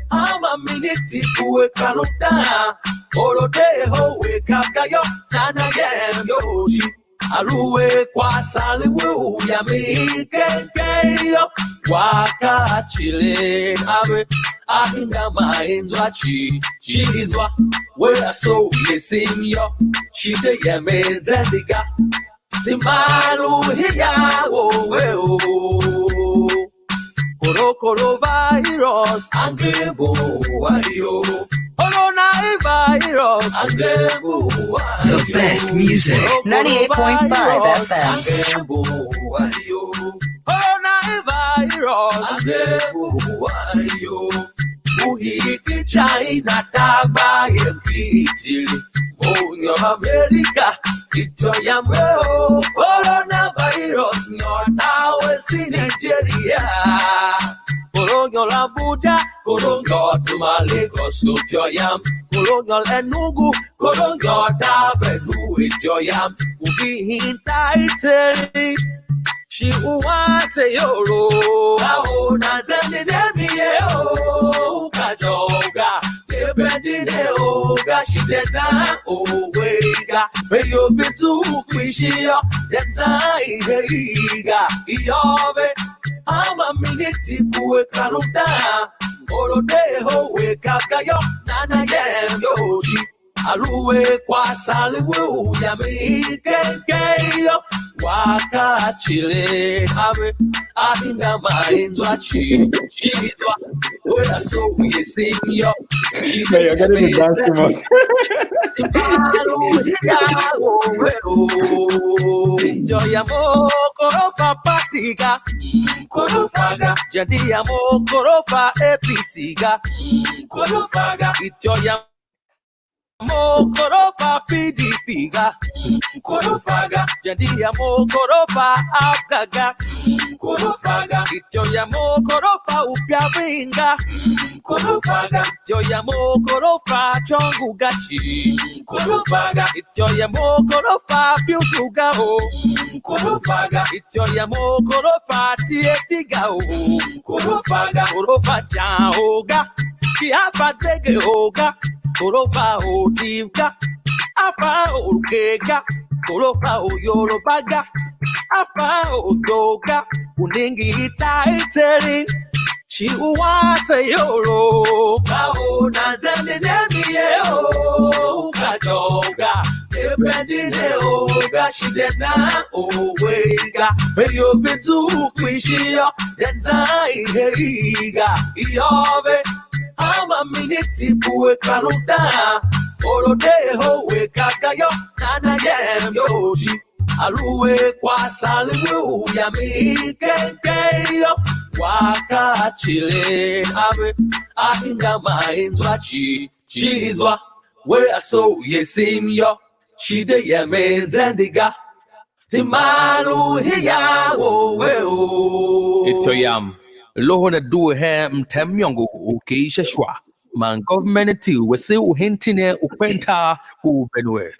I'm a minute to Kanuta, Orodeho, Kakayo, Nana Yam Yoshi, Aruwe, Kwasali, Yami, Kenkayo, Waka, Chile, Abe, Ahinga, Minds, Wachi, Chizwa, where so we sing yo, she the Yaman Zandiga, the Malu, Hiya, oh, Coronavirus, Agrebo Wayo. Coronavirus, Agrebo Wayo. The best music. 98.5 FM. Agrebo Wayo. Coronavirus, Agrebo Wayo. Buhiki China Taba Yempitili. Oh, your America, it's your Yamo. Coronavirus, not ours in Nigeria. Korongo la Buddha, Korongo to Maleko suit your yam, Korongo and Nugu, Korongo Tabenu with your yam, Ubi in tight. She was a yoro, Lao Nazan, oh, Kajoga, Ebrandin, oh, Gashidena, oh, Wega, when you've been to Quishia, then I, Iove. I'm a minute to a Kanuta, Orodeho, Kakayo, Nana Yam Yoshi, Aruwe, Kwasali, Yami, Kenkayo, Waka, Chile, Abe, Ahinga, Minds, Wachi, Chizwa, where so we sing yo. You're getting the dance too much. Joyamo, Korofa Patiga, Korofaga, Jadiamo, Korofa Episiga, Korofaga, Itoyamo. Korofa PDPga, Korofaga, Jadiamo, Korofa Akaa, Korofaga, Itoyamo, Korofa Upiavinga, Korofaga, Itoyamo, Korofa Chongugachi, Korofaga, Itoyamo, Korofa Piusugao, Korofaga, Itoyamo, Korofa Tietigao, Korofaga, Korofa Chaoga, Chiafa Tegeoga. Korofa Otivga, Afa Okega, Korofa Oyorobaga, Afa Odoga, Uningi Taiteri, she was a yoro, Kao Nazan, oh, Kajoga, Ebrandin, oh, Gashidena, oh, Wega, when you've been to Quishia, then I, Iove. I'm a minute to a Kanuta, Orodeho, Kakayo, Nana Yam Yoshi, Aruwe, Kwasali, Yami, Kenkayo, Waka, Chile, Abe, Ahinga, Minds, Wachi, Chizwa, where so ye seem yo, she the Yaman Zandiga, Timalu, Hiya, oh, it's your yam. Lohona do ham tam yongo okay shwa man government ti we say uhintine upenta ku Benue